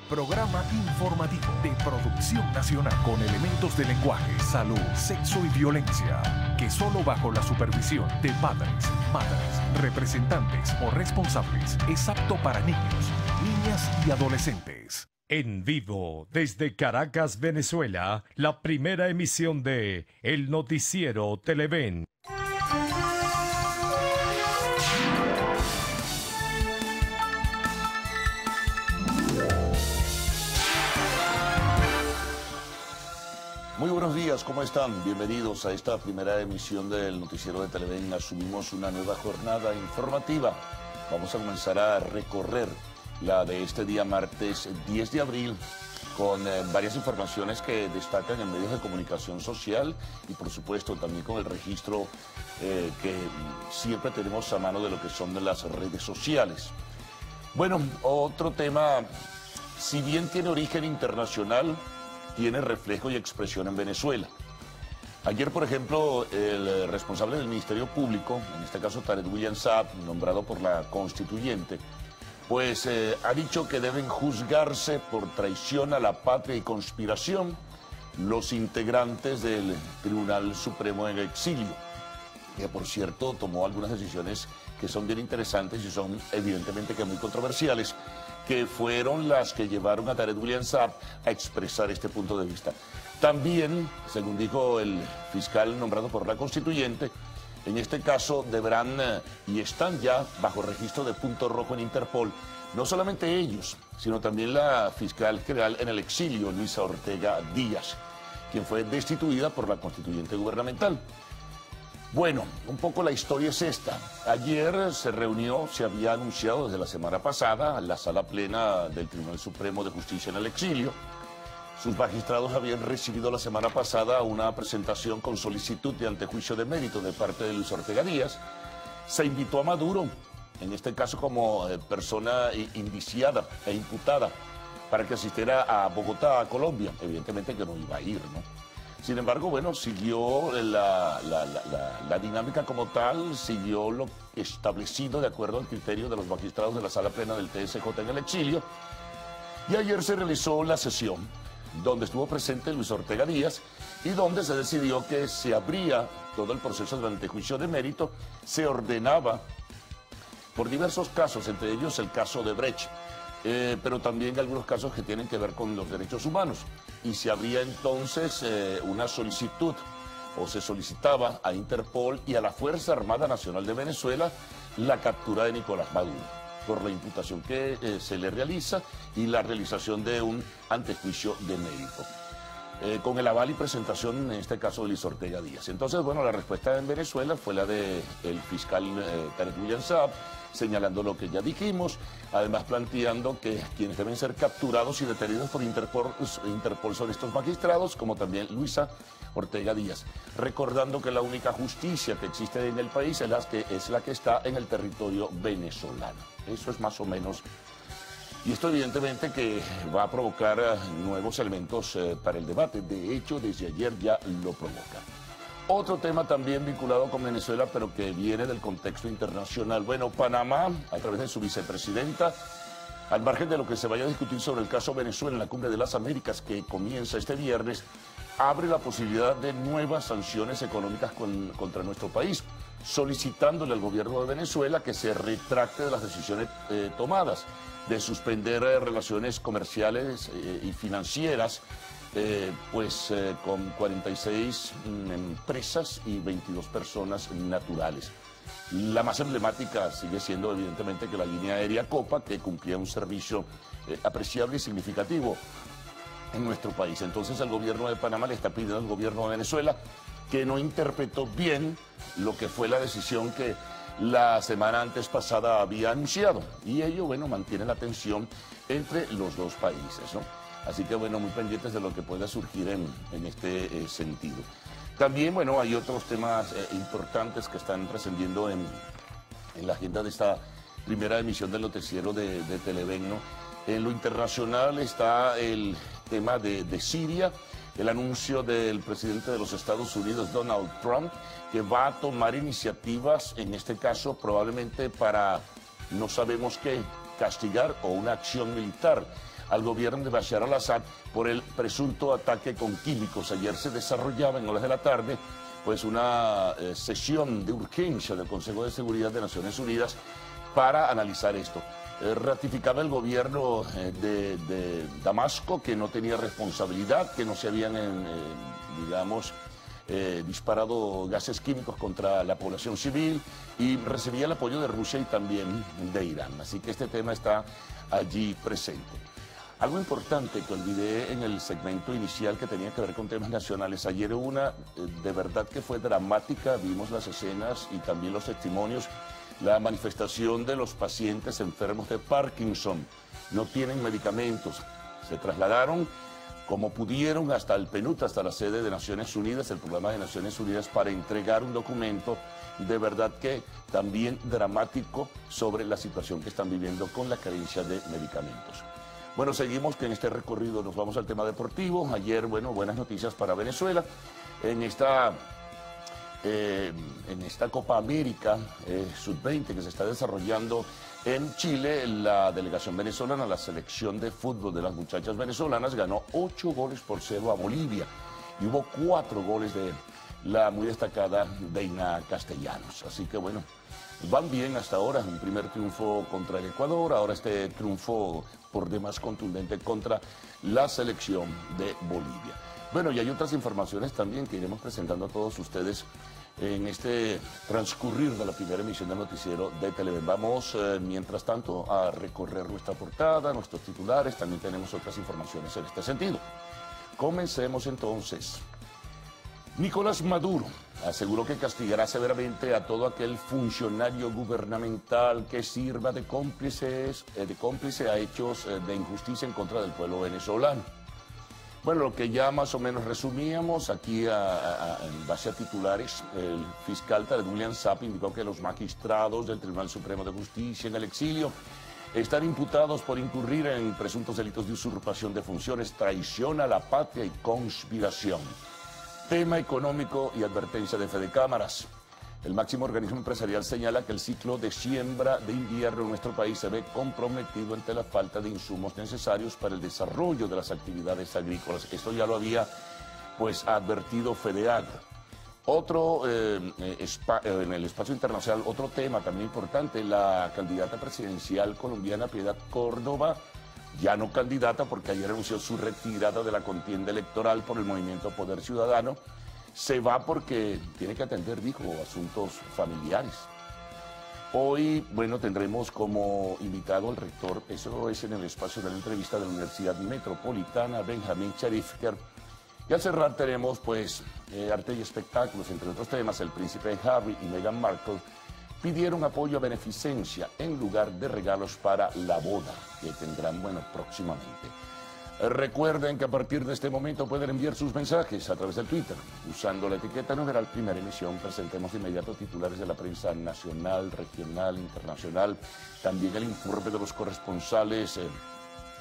programa informativo de producción nacional con elementos de lenguaje, salud, sexo y violencia, que solo bajo la supervisión de padres, madres, representantes o responsables es apto para niños, niñas y adolescentes. En vivo, desde Caracas, Venezuela, la primera emisión de El Noticiero Televen. Muy buenos días, ¿cómo están? Bienvenidos a esta primera emisión del Noticiero de Televen. Asumimos una nueva jornada informativa. Vamos a comenzar a recorrer la de este día martes 10 de abril con varias informaciones que destacan en medios de comunicación social y por supuesto también con el registro que siempre tenemos a mano de lo que son de las redes sociales. Bueno, otro tema, si bien tiene origen internacional, tiene reflejo y expresión en Venezuela. Ayer, por ejemplo, el responsable del Ministerio Público, en este caso Tarek William Saab, nombrado por la Constituyente, pues ha dicho que deben juzgarse por traición a la patria y conspiración los integrantes del Tribunal Supremo en exilio, que por cierto tomó algunas decisiones que son bien interesantes y son evidentemente que muy controversiales, que fueron las que llevaron a Tarek William Saab a expresar este punto de vista. También, según dijo el fiscal nombrado por la Constituyente, en este caso deberán y están ya bajo registro de punto rojo en Interpol, no solamente ellos, sino también la fiscal general en el exilio, Luisa Ortega Díaz, quien fue destituida por la Constituyente gubernamental. Bueno, un poco la historia es esta. Ayer se reunió, se había anunciado desde la semana pasada, la sala plena del Tribunal Supremo de Justicia en el exilio. Sus magistrados habían recibido la semana pasada una presentación con solicitud de antejuicio de mérito de parte de Luis Ortega Díaz. Se invitó a Maduro, en este caso como persona indiciada e imputada, para que asistiera a Bogotá, a Colombia. Evidentemente que no iba a ir, ¿no? Sin embargo, bueno, siguió la dinámica como tal, siguió lo establecido de acuerdo al criterio de los magistrados de la sala plena del TSJ en el exilio. Y ayer se realizó la sesión donde estuvo presente Luis Ortega Díaz y donde se decidió que se abría todo el proceso del antejuicio de mérito, se ordenaba por diversos casos, entre ellos el caso de Brecht, pero también algunos casos que tienen que ver con los derechos humanos. Y se abría entonces una solicitud, o se solicitaba a Interpol y a la Fuerza Armada Nacional de Venezuela la captura de Nicolás Maduro, por la imputación que se le realiza y la realización de un antejuicio de mérito, con el aval y presentación, en este caso, de Luis Ortega Díaz. Entonces, bueno, la respuesta en Venezuela fue la del fiscal Tarek William Saab, señalando lo que ya dijimos, además planteando que quienes deben ser capturados y detenidos por Interpol son estos magistrados, como también Luisa Ortega Díaz, recordando que la única justicia que existe en el país es la que está en el territorio venezolano. Eso es más o menos. Y esto evidentemente que va a provocar nuevos elementos para el debate. De hecho, desde ayer ya lo provoca. Otro tema también vinculado con Venezuela, pero que viene del contexto internacional. Bueno, Panamá, a través de su vicepresidenta, al margen de lo que se vaya a discutir sobre el caso Venezuela en la Cumbre de las Américas, que comienza este viernes, abre la posibilidad de nuevas sanciones económicas contra nuestro país, solicitándole al gobierno de Venezuela que se retracte de las decisiones tomadas, de suspender relaciones comerciales y financieras, con 46 empresas y 22 personas naturales. La más emblemática sigue siendo evidentemente que la línea aérea Copa, que cumplía un servicio apreciable y significativo en nuestro país. Entonces el gobierno de Panamá le está pidiendo al gobierno de Venezuela que no interpretó bien lo que fue la decisión que la semana antes pasada había anunciado. Y ello, bueno, mantiene la tensión entre los dos países, ¿no? Así que, bueno, muy pendientes de lo que pueda surgir en este sentido. También, bueno, hay otros temas importantes que están trascendiendo en la agenda de esta primera emisión del noticiero de Televen, ¿no? En lo internacional está el tema de Siria, el anuncio del presidente de los Estados Unidos, Donald Trump, que va a tomar iniciativas, en este caso probablemente para, no sabemos qué, castigar o una acción militar al gobierno de Bashar al-Assad por el presunto ataque con químicos. Ayer se desarrollaba en horas de la tarde pues una sesión de urgencia del Consejo de Seguridad de Naciones Unidas para analizar esto. Ratificaba el gobierno de Damasco que no tenía responsabilidad, que no se habían, digamos, disparado gases químicos contra la población civil, y recibía el apoyo de Rusia y también de Irán. Así que este tema está allí presente. Algo importante que olvidé en el segmento inicial que tenía que ver con temas nacionales. Ayer una de verdad que fue dramática, vimos las escenas y también los testimonios, la manifestación de los pacientes enfermos de Parkinson. No tienen medicamentos, se trasladaron como pudieron hasta el PNUD, hasta la sede de Naciones Unidas, el programa de Naciones Unidas, para entregar un documento de verdad que también dramático sobre la situación que están viviendo con la carencia de medicamentos. Bueno, seguimos que en este recorrido nos vamos al tema deportivo. Ayer, bueno, buenas noticias para Venezuela. En esta Copa América Sub-20 que se está desarrollando en Chile, la delegación venezolana, la selección de fútbol de las muchachas venezolanas, ganó 8-0 a Bolivia. Y hubo 4 goles de la muy destacada Deina Castellanos. Así que bueno, van bien hasta ahora. Un primer triunfo contra el Ecuador, ahora este triunfo por demás contundente contra la selección de Bolivia. Bueno, y hay otras informaciones también que iremos presentando a todos ustedes en este transcurrir de la primera emisión del noticiero de Televen. Vamos, mientras tanto, a recorrer nuestra portada, nuestros titulares. También tenemos otras informaciones en este sentido. Comencemos entonces. Nicolás Maduro aseguró que castigará severamente a todo aquel funcionario gubernamental que sirva de cómplice a hechos de injusticia en contra del pueblo venezolano. Bueno, lo que ya más o menos resumíamos aquí en base a titulares, el fiscal Tarek William Saab indicó que los magistrados del Tribunal Supremo de Justicia en el exilio están imputados por incurrir en presuntos delitos de usurpación de funciones, traición a la patria y conspiración. Tema económico y advertencia de Fedecámaras. El máximo organismo empresarial señala que el ciclo de siembra de invierno en nuestro país se ve comprometido ante la falta de insumos necesarios para el desarrollo de las actividades agrícolas. Esto ya lo había pues advertido FEDEAG. Otro, en el espacio internacional, otro tema también importante, la candidata presidencial colombiana Piedad Córdoba, ya no candidata porque ayer anunció su retirada de la contienda electoral por el movimiento Poder Ciudadano. Se va porque tiene que atender, dijo, asuntos familiares. Hoy, bueno, tendremos como invitado al rector, eso es en el espacio de la entrevista de la Universidad Metropolitana, Benjamín Cherifker. Y al cerrar tenemos, pues, arte y espectáculos, entre otros temas. El príncipe Harry y Meghan Markle pidieron apoyo a beneficencia en lugar de regalos para la boda que tendrán, bueno, próximamente. Recuerden que a partir de este momento pueden enviar sus mensajes a través del Twitter. Usando la etiqueta numeral Primera Emisión, presentemos de inmediato titulares de la prensa nacional, regional, internacional. También el informe de los corresponsales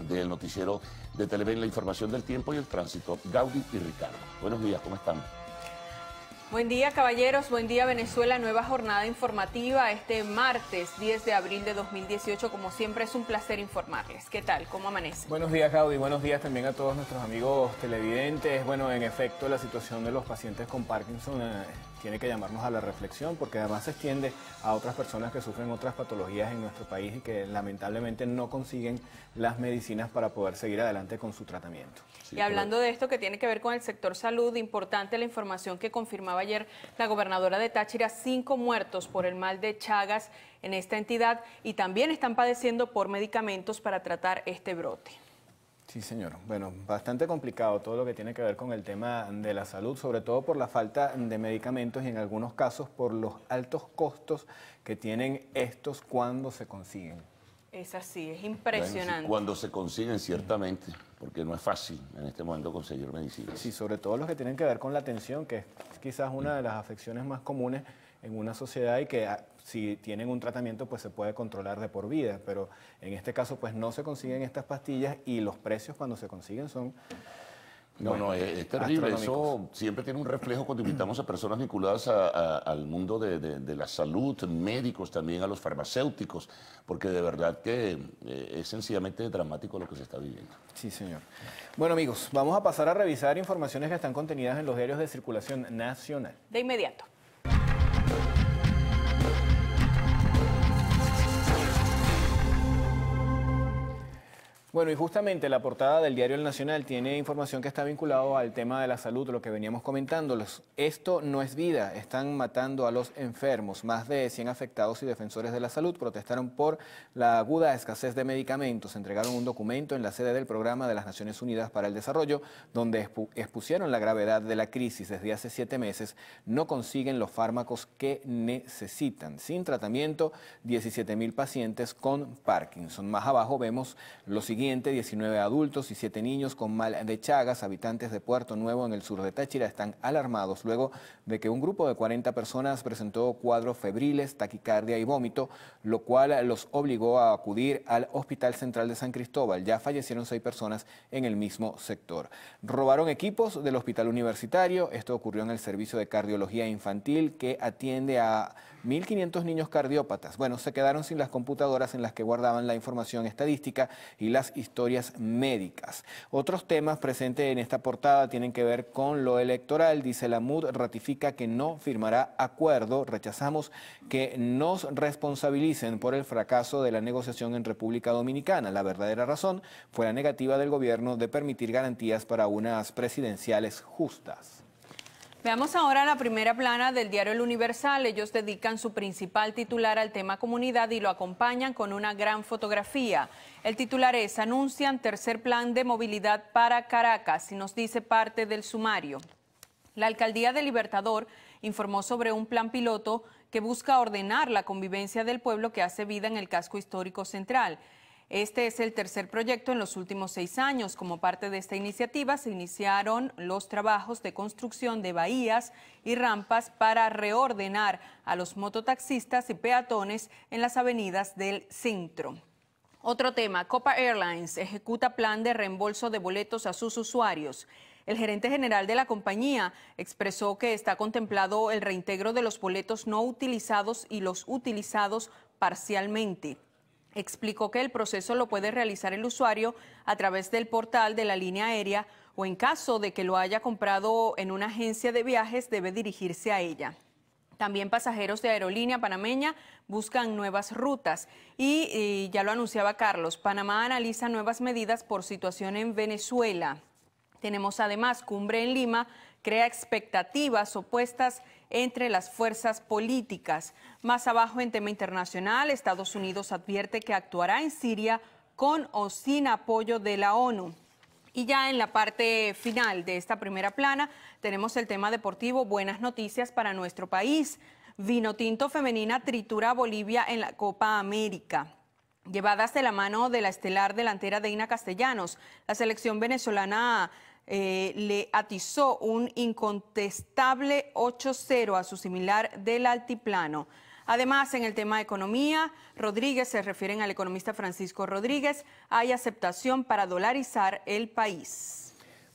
del noticiero de Televen, la información del tiempo y el tránsito. Gaudí y Ricardo. Buenos días, ¿cómo están? Buen día, caballeros, buen día, Venezuela, nueva jornada informativa este martes 10 de abril de 2018. Como siempre es un placer informarles. ¿Qué tal? ¿Cómo amanece? Buenos días, Gaudí, buenos días también a todos nuestros amigos televidentes. Bueno, en efecto, la situación de los pacientes con Parkinson tiene que llamarnos a la reflexión, porque además se extiende a otras personas que sufren otras patologías en nuestro país y que lamentablemente no consiguen las medicinas para poder seguir adelante con su tratamiento. Sí, y hablando de esto que tiene que ver con el sector salud, importante la información que confirmaba ayer la gobernadora de Táchira: 5 muertos por el mal de Chagas en esta entidad y también están padeciendo por medicamentos para tratar este brote. Sí, señor. Bueno, bastante complicado todo lo que tiene que ver con el tema de la salud, sobre todo por la falta de medicamentos y en algunos casos por los altos costos que tienen estos cuando se consiguen. Es así, es impresionante. Bueno, sí, cuando se consiguen, ciertamente, porque no es fácil en este momento conseguir medicinas. Sí, sobre todo los que tienen que ver con la atención, que es quizás una de las afecciones más comunes en una sociedad y que si tienen un tratamiento pues se puede controlar de por vida, pero en este caso pues no se consiguen estas pastillas y los precios cuando se consiguen son No, es terrible. Eso siempre tiene un reflejo cuando invitamos a personas vinculadas al mundo de la salud, médicos también, a los farmacéuticos, porque de verdad que es sencillamente dramático lo que se está viviendo. Sí, señor. Bueno, amigos, vamos a pasar a revisar informaciones que están contenidas en los diarios de circulación nacional. De inmediato. Bueno, y justamente la portada del diario El Nacional tiene información que está vinculado al tema de la salud, lo que veníamos comentando. Esto no es vida, están matando a los enfermos. Más de 100 afectados y defensores de la salud protestaron por la aguda escasez de medicamentos. Entregaron un documento en la sede del Programa de las Naciones Unidas para el Desarrollo, donde expusieron la gravedad de la crisis. Desde hace 7 meses no consiguen los fármacos que necesitan. Sin tratamiento, 17.000 pacientes con Parkinson. Más abajo vemos lo siguiente: 19 adultos y 7 niños con mal de Chagas. Habitantes de Puerto Nuevo, en el sur de Táchira, están alarmados luego de que un grupo de 40 personas presentó cuadros febriles, taquicardia y vómito, lo cual los obligó a acudir al Hospital Central de San Cristóbal. Ya fallecieron 6 personas en el mismo sector. Robaron equipos del Hospital Universitario. Esto ocurrió en el Servicio de Cardiología Infantil, que atiende a 1.500 niños cardiópatas. Bueno, se quedaron sin las computadoras en las que guardaban la información estadística y las historias médicas. Otros temas presentes en esta portada tienen que ver con lo electoral. Dice: la MUD ratifica que no firmará acuerdo. Rechazamos que nos responsabilicen por el fracaso de la negociación en República Dominicana. La verdadera razón fue la negativa del gobierno de permitir garantías para unas presidenciales justas. Veamos ahora la primera plana del diario El Universal. Ellos dedican su principal titular al tema comunidad y lo acompañan con una gran fotografía. El titular es: anuncian tercer plan de movilidad para Caracas, y nos dice parte del sumario. La alcaldía de Libertador informó sobre un plan piloto que busca ordenar la convivencia del pueblo que hace vida en el casco histórico central. Este es el tercer proyecto en los últimos 6 años. Como parte de esta iniciativa se iniciaron los trabajos de construcción de bahías y rampas para reordenar a los mototaxistas y peatones en las avenidas del centro. Otro tema: Copa Airlines ejecuta plan de reembolso de boletos a sus usuarios. El gerente general de la compañía expresó que está contemplado el reintegro de los boletos no utilizados y los utilizados parcialmente. Explicó que el proceso lo puede realizar el usuario a través del portal de la línea aérea, o en caso de que lo haya comprado en una agencia de viajes, debe dirigirse a ella. También pasajeros de aerolínea panameña buscan nuevas rutas y ya lo anunciaba Carlos, Panamá analiza nuevas medidas por situación en Venezuela. Tenemos además cumbre en Lima, crea expectativas opuestas entre las fuerzas políticas. Más abajo, en tema internacional, Estados Unidos advierte que actuará en Siria con o sin apoyo de la ONU. Y ya en la parte final de esta primera plana tenemos el tema deportivo. Buenas noticias para nuestro país. Vinotinto femenina tritura a Bolivia en la Copa América. Llevadas de la mano de la estelar delantera Deina Castellanos, la selección venezolana le atizó un incontestable 8-0 a su similar del altiplano. Además, en el tema de economía, Rodríguez, se refieren al economista Francisco Rodríguez, hay aceptación para dolarizar el país.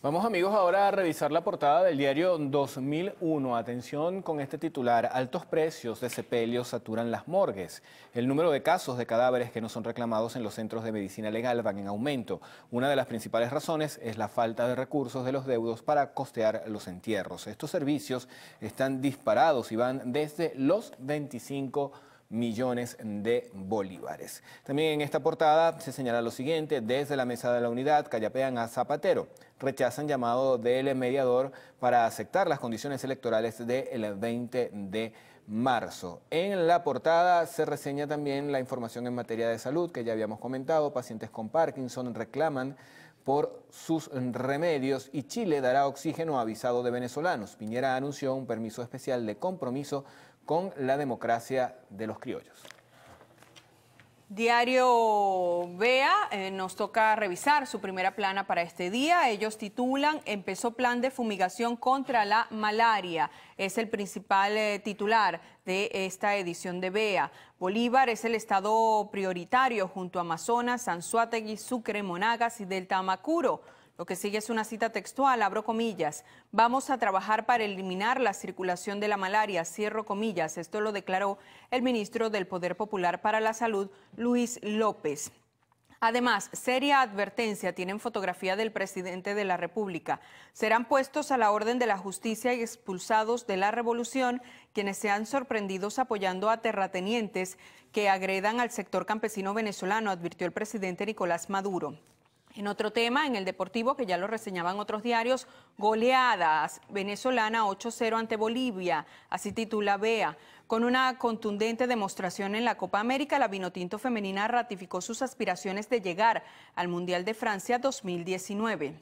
Vamos, amigos, ahora a revisar la portada del diario 2001. Atención con este titular: altos precios de sepelios saturan las morgues. El número de casos de cadáveres que no son reclamados en los centros de medicina legal van en aumento. Una de las principales razones es la falta de recursos de los deudos para costear los entierros. Estos servicios están disparados y van desde los 25 millones de bolívares. También en esta portada se señala lo siguiente: desde la mesa de la unidad callapean a Zapatero, rechazan llamado del mediador para aceptar las condiciones electorales del 20 de marzo. En la portada se reseña también la información en materia de salud que ya habíamos comentado. Pacientes con Parkinson reclaman por sus remedios y Chile dará oxígeno a visado de venezolanos. Piñera anunció un permiso especial de compromiso con la democracia de los criollos. Diario Vea nos toca revisar su primera plana para este día. Ellos titulan: empezó plan de fumigación contra la malaria. Es el principal titular de esta edición de Vea. Bolívar es el estado prioritario junto a Amazonas, Anzoátegui, Sucre, Monagas y Delta Amacuro. Lo que sigue es una cita textual, abro comillas. Vamos a trabajar para eliminar la circulación de la malaria, cierro comillas. Esto lo declaró el ministro del Poder Popular para la Salud, Luis López. Además, seria advertencia, tienen fotografía del presidente de la República. Serán puestos a la orden de la justicia y expulsados de la revolución quienes sean sorprendidos apoyando a terratenientes que agredan al sector campesino venezolano, advirtió el presidente Nicolás Maduro. En otro tema, en el deportivo, que ya lo reseñaban otros diarios, goleadas venezolana 8-0 ante Bolivia, así titula Vea. Con una contundente demostración en la Copa América, la Vinotinto femenina ratificó sus aspiraciones de llegar al Mundial de Francia 2019.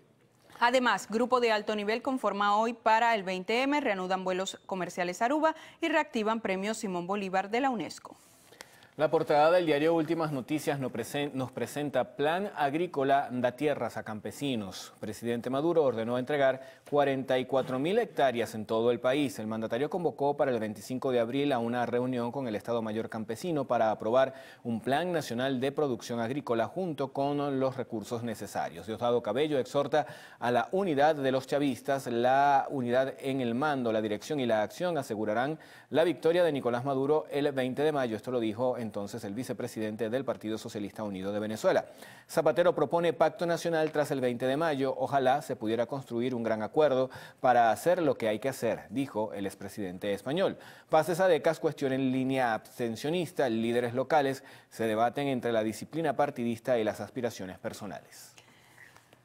Además, grupo de alto nivel conforma hoy para el 20M, reanudan vuelos comerciales a Aruba y reactivan premio Simón Bolívar de la UNESCO. La portada del diario Últimas Noticias nos presenta Plan Agrícola da tierras a campesinos. Presidente Maduro ordenó entregar 44.000 hectáreas en todo el país. El mandatario convocó para el 25 de abril a una reunión con el Estado Mayor Campesino para aprobar un plan nacional de producción agrícola junto con los recursos necesarios. Diosdado Cabello exhorta a la unidad de los chavistas, la unidad en el mando, la dirección y la acción asegurarán la victoria de Nicolás Maduro el 20 de mayo. Esto lo dijo entonces el vicepresidente del Partido Socialista Unido de Venezuela. Zapatero propone pacto nacional tras el 20 de mayo. Ojalá se pudiera construir un gran acuerdo para hacer lo que hay que hacer, dijo el expresidente español. Pases a Decas, cuestión en línea abstencionista, líderes locales se debaten entre la disciplina partidista y las aspiraciones personales.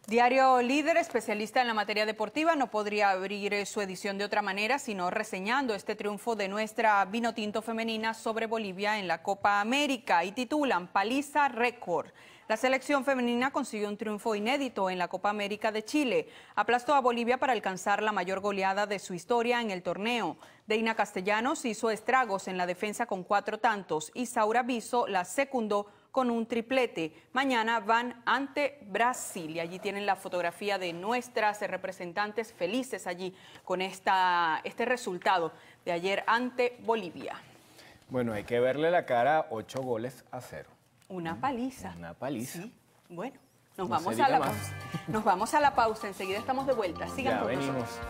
Diario Líder, especialista en la materia deportiva, no podría abrir su edición de otra manera sino reseñando este triunfo de nuestra Vinotinto femenina sobre Bolivia en la Copa América y titulan Paliza récord. La selección femenina consiguió un triunfo inédito en la Copa América de Chile. Aplastó a Bolivia para alcanzar la mayor goleada de su historia en el torneo. Deina Castellanos hizo estragos en la defensa con 4 tantos y Saura Viso la secundó con un triplete. Mañana van ante Brasil y allí tienen la fotografía de nuestras representantes felices allí con este resultado de ayer ante Bolivia. Bueno, hay que verle la cara, 8-0. Una paliza. Una paliza. Sí. Bueno, nos vamos a la pausa. Nos vamos a la pausa, enseguida estamos de vuelta. Sigan con nosotros.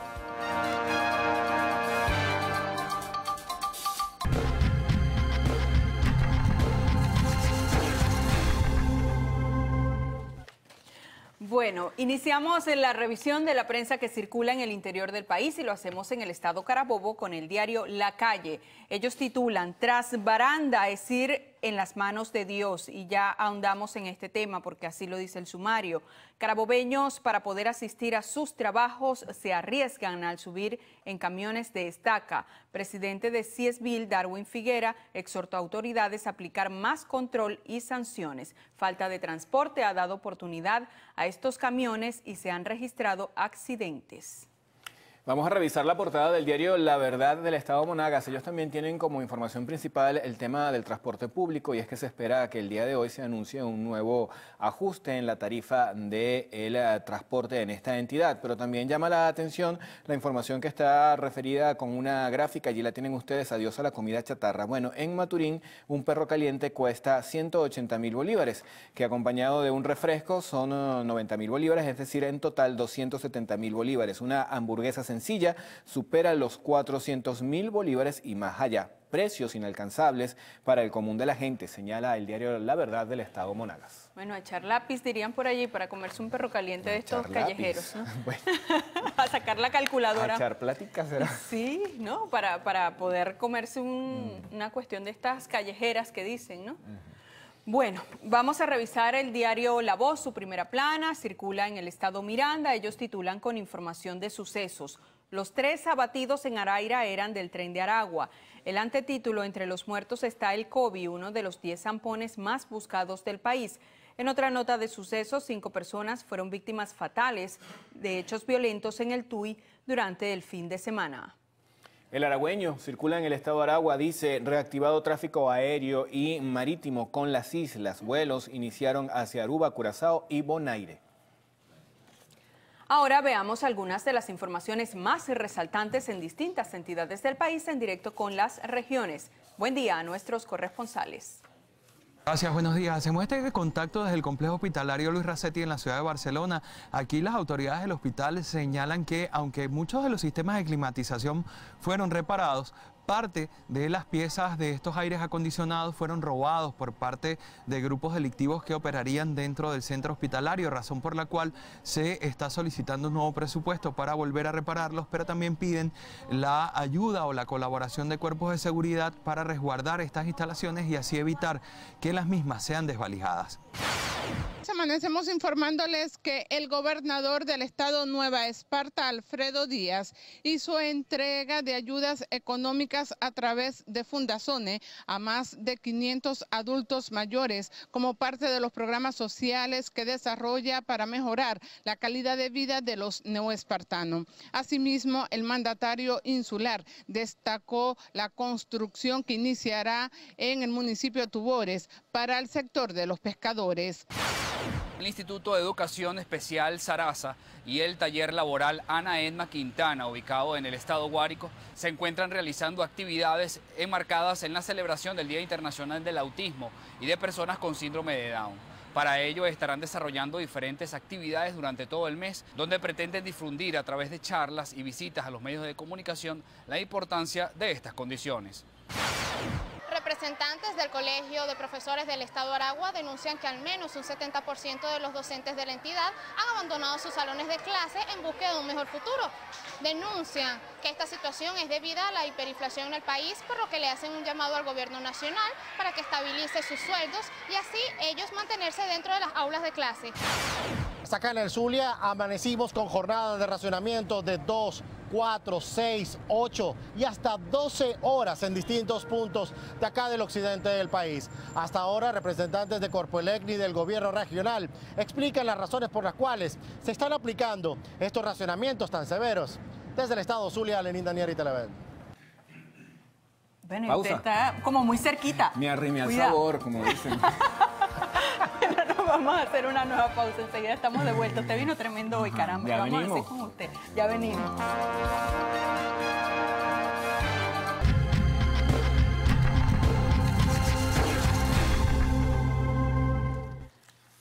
Bueno, iniciamos en la revisión de la prensa que circula en el interior del país y lo hacemos en el estado Carabobo con el diario La Calle. Ellos titulan Tras baranda, es decir, en las manos de Dios, y ya ahondamos en este tema porque así lo dice el sumario. Carabobeños, para poder asistir a sus trabajos, se arriesgan al subir en camiones de estaca. Presidente de CIESVIL, Darwin Figuera, exhortó a autoridades a aplicar más control y sanciones. Falta de transporte ha dado oportunidad a estos camiones y se han registrado accidentes. Vamos a revisar la portada del diario La Verdad del Estado Monagas. Ellos también tienen como información principal el tema del transporte público y es que se espera que el día de hoy se anuncie un nuevo ajuste en la tarifa del transporte en esta entidad. Pero también llama la atención la información que está referida con una gráfica. Allí la tienen ustedes, adiós a la comida chatarra. Bueno, en Maturín un perro caliente cuesta 180.000 bolívares, que acompañado de un refresco son 90.000 bolívares, es decir, en total 270.000 bolívares. Una hamburguesa sencilla supera los 400.000 bolívares y más allá. Precios inalcanzables para el común de la gente, señala el diario La Verdad del Estado Monagas. Bueno, a echar lápiz dirían por allí para comerse un perro caliente de estos callejeros, ¿no? Bueno. A sacar la calculadora. A echar plática será. Sí, ¿no? Para poder comerse una cuestión de estas callejeras que dicen, ¿no? Bueno, vamos a revisar el diario La Voz, su primera plana, circula en el estado Miranda. Ellos titulan con información de sucesos. Los 3 abatidos en Araira eran del tren de Aragua. El antetítulo, entre los muertos está el COVID, uno de los 10 zampones más buscados del país. En otra nota de sucesos, 5 personas fueron víctimas fatales de hechos violentos en el Tuy durante el fin de semana. El aragüeño circula en el estado de Aragua, dice, reactivado tráfico aéreo y marítimo con las islas. Vuelos iniciaron hacia Aruba, Curazao y Bonaire. Ahora veamos algunas de las informaciones más resaltantes en distintas entidades del país en directo con las regiones. Buen día a nuestros corresponsales. Gracias, buenos días. Hacemos este contacto desde el complejo hospitalario Luis Racetti en la ciudad de Barcelona. Aquí las autoridades del hospital señalan que, aunque muchos de los sistemas de climatización fueron reparados, parte de las piezas de estos aires acondicionados fueron robados por parte de grupos delictivos que operarían dentro del centro hospitalario, razón por la cual se está solicitando un nuevo presupuesto para volver a repararlos, pero también piden la ayuda o la colaboración de cuerpos de seguridad para resguardar estas instalaciones y así evitar que las mismas sean desvalijadas. Amanecemos informándoles que el gobernador del estado Nueva Esparta, Alfredo Díaz, hizo entrega de ayudas económicas a través de Fundazone a más de 500 adultos mayores como parte de los programas sociales que desarrolla para mejorar la calidad de vida de los neoespartanos. Asimismo, el mandatario insular destacó la construcción que iniciará en el municipio de Tubores para el sector de los pescadores. El Instituto de Educación Especial Sarasa y el taller laboral Ana Edma Quintana, ubicado en el estado Guárico, se encuentran realizando actividades enmarcadas en la celebración del Día Internacional del Autismo y de Personas con Síndrome de Down. Para ello estarán desarrollando diferentes actividades durante todo el mes, donde pretenden difundir a través de charlas y visitas a los medios de comunicación la importancia de estas condiciones. Representantes del Colegio de Profesores del Estado Aragua denuncian que al menos un 70% de los docentes de la entidad han abandonado sus salones de clase en búsqueda de un mejor futuro. Denuncian que esta situación es debida a la hiperinflación en el país, por lo que le hacen un llamado al gobierno nacional para que estabilice sus sueldos y así ellos mantenerse dentro de las aulas de clase. Acá en el Zulia amanecimos con jornadas de racionamiento de 2, 4, 6, 8 y hasta 12 horas en distintos puntos de acá del occidente del país. Hasta ahora, representantes de Corpoelec y del gobierno regional explican las razones por las cuales se están aplicando estos racionamientos tan severos. Desde el estado Zulia, Lenín Daniel, Televen. Bueno, usted está como muy cerquita. Me arrimé al sabor, como dicen. Vamos a hacer una nueva pausa, enseguida estamos de vuelta. Usted vino tremendo hoy, caramba. Ya vamos venimos. a hacer con usted. Ya venimos.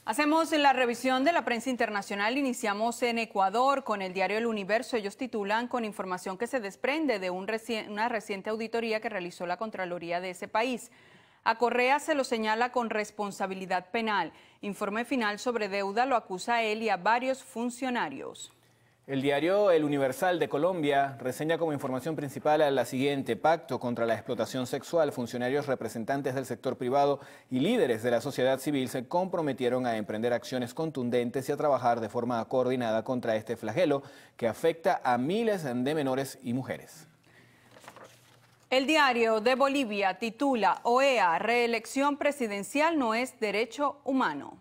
Hacemos la revisión de la prensa internacional. Iniciamos en Ecuador con el diario El Universo. Ellos titulan con información que se desprende de una reciente auditoría que realizó la Contraloría de ese país. A Correa se lo señala con responsabilidad penal. Informe final sobre deuda lo acusa a él y a varios funcionarios. El diario El Universal de Colombia reseña como información principal a la siguiente: pacto contra la explotación sexual. Funcionarios, representantes del sector privado y líderes de la sociedad civil se comprometieron a emprender acciones contundentes y a trabajar de forma coordinada contra este flagelo que afecta a miles de menores y mujeres. El diario de Bolivia titula OEA, reelección presidencial no es derecho humano.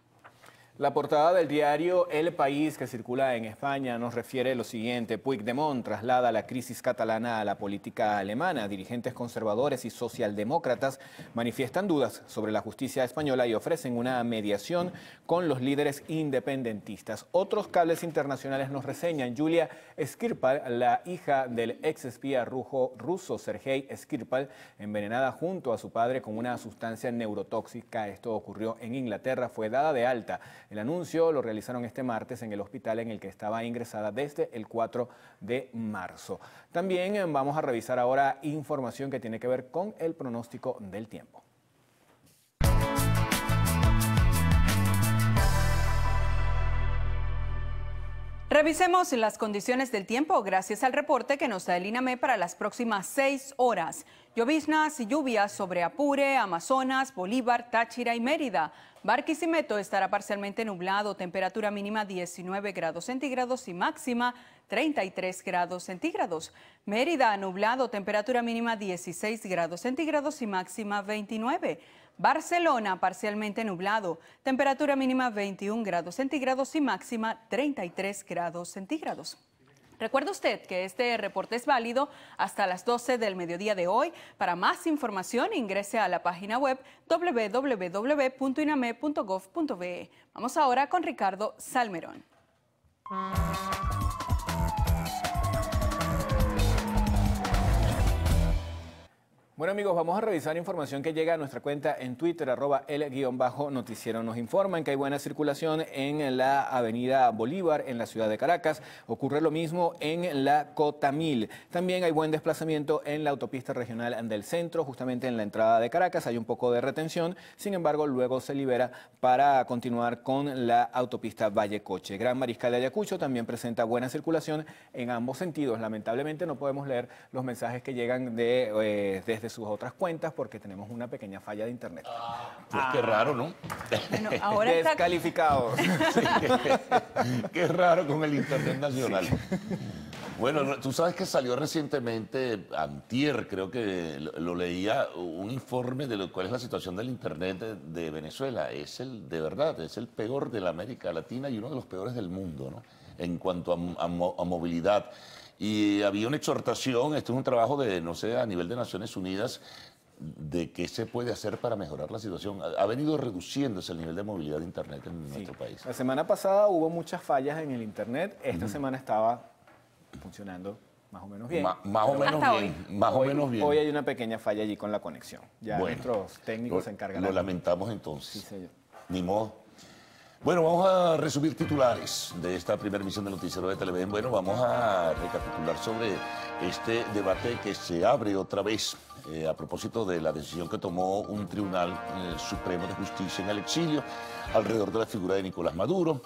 La portada del diario El País, que circula en España, nos refiere lo siguiente: Puigdemont traslada la crisis catalana a la política alemana. Dirigentes conservadores y socialdemócratas manifiestan dudas sobre la justicia española y ofrecen una mediación con los líderes independentistas. Otros cables internacionales nos reseñan: Yulia Skripal, la hija del exespía ruso Sergei Skripal, envenenada junto a su padre con una sustancia neurotóxica. Esto ocurrió en Inglaterra, fue dada de alta. El anuncio lo realizaron este martes en el hospital en el que estaba ingresada desde el 4 de marzo. También vamos a revisar ahora información que tiene que ver con el pronóstico del tiempo. Revisemos las condiciones del tiempo gracias al reporte que nos da el INAME para las próximas 6 horas. Lloviznas y lluvias sobre Apure, Amazonas, Bolívar, Táchira y Mérida. Barquisimeto estará parcialmente nublado, temperatura mínima 19 grados centígrados y máxima 33 grados centígrados. Mérida nublado, temperatura mínima 16 grados centígrados y máxima 29. Barcelona parcialmente nublado, temperatura mínima 21 grados centígrados y máxima 33 grados centígrados. Recuerde usted que este reporte es válido hasta las 12 del mediodía de hoy. Para más información ingrese a la página web www.iname.gov.be. Vamos ahora con Ricardo Salmerón. Bueno amigos, vamos a revisar información que llega a nuestra cuenta en Twitter, @el_noticiero. Nos informan que hay buena circulación en la avenida Bolívar, en la ciudad de Caracas. Ocurre lo mismo en la Cotamil. También hay buen desplazamiento en la autopista regional del centro, justamente en la entrada de Caracas. Hay un poco de retención, sin embargo, luego se libera para continuar con la autopista Vallecoche. Gran Mariscal de Ayacucho también presenta buena circulación en ambos sentidos. Lamentablemente no podemos leer los mensajes que llegan desde sus otras cuentas porque tenemos una pequeña falla de internet. Pues qué raro, ¿no? Bueno, ahora descalificados. Sí, qué raro con el internet nacional. Sí. Bueno, tú sabes que salió recientemente, antier, creo que lo leía, un informe de cuál es la situación del internet de Venezuela. De verdad, es el peor de la América Latina y uno de los peores del mundo, ¿no? En cuanto a movilidad. Y había una exhortación, esto es un trabajo de, no sé, a nivel de Naciones Unidas, de qué se puede hacer para mejorar la situación. Ha venido reduciéndose el nivel de movilidad de internet en nuestro país. La semana pasada hubo muchas fallas en el internet, esta semana estaba funcionando más o menos bien. Más o menos bien. Hoy hay una pequeña falla allí con la conexión. Ya nuestros técnicos se encargarán. Lo lamentamos entonces. Sí, señor. Ni modo. Bueno, vamos a resumir titulares de esta primera emisión del Noticiero de Televen. Bueno, vamos a recapitular sobre este debate que se abre otra vez a propósito de la decisión que tomó un Tribunal Supremo de Justicia en el exilio alrededor de la figura de Nicolás Maduro,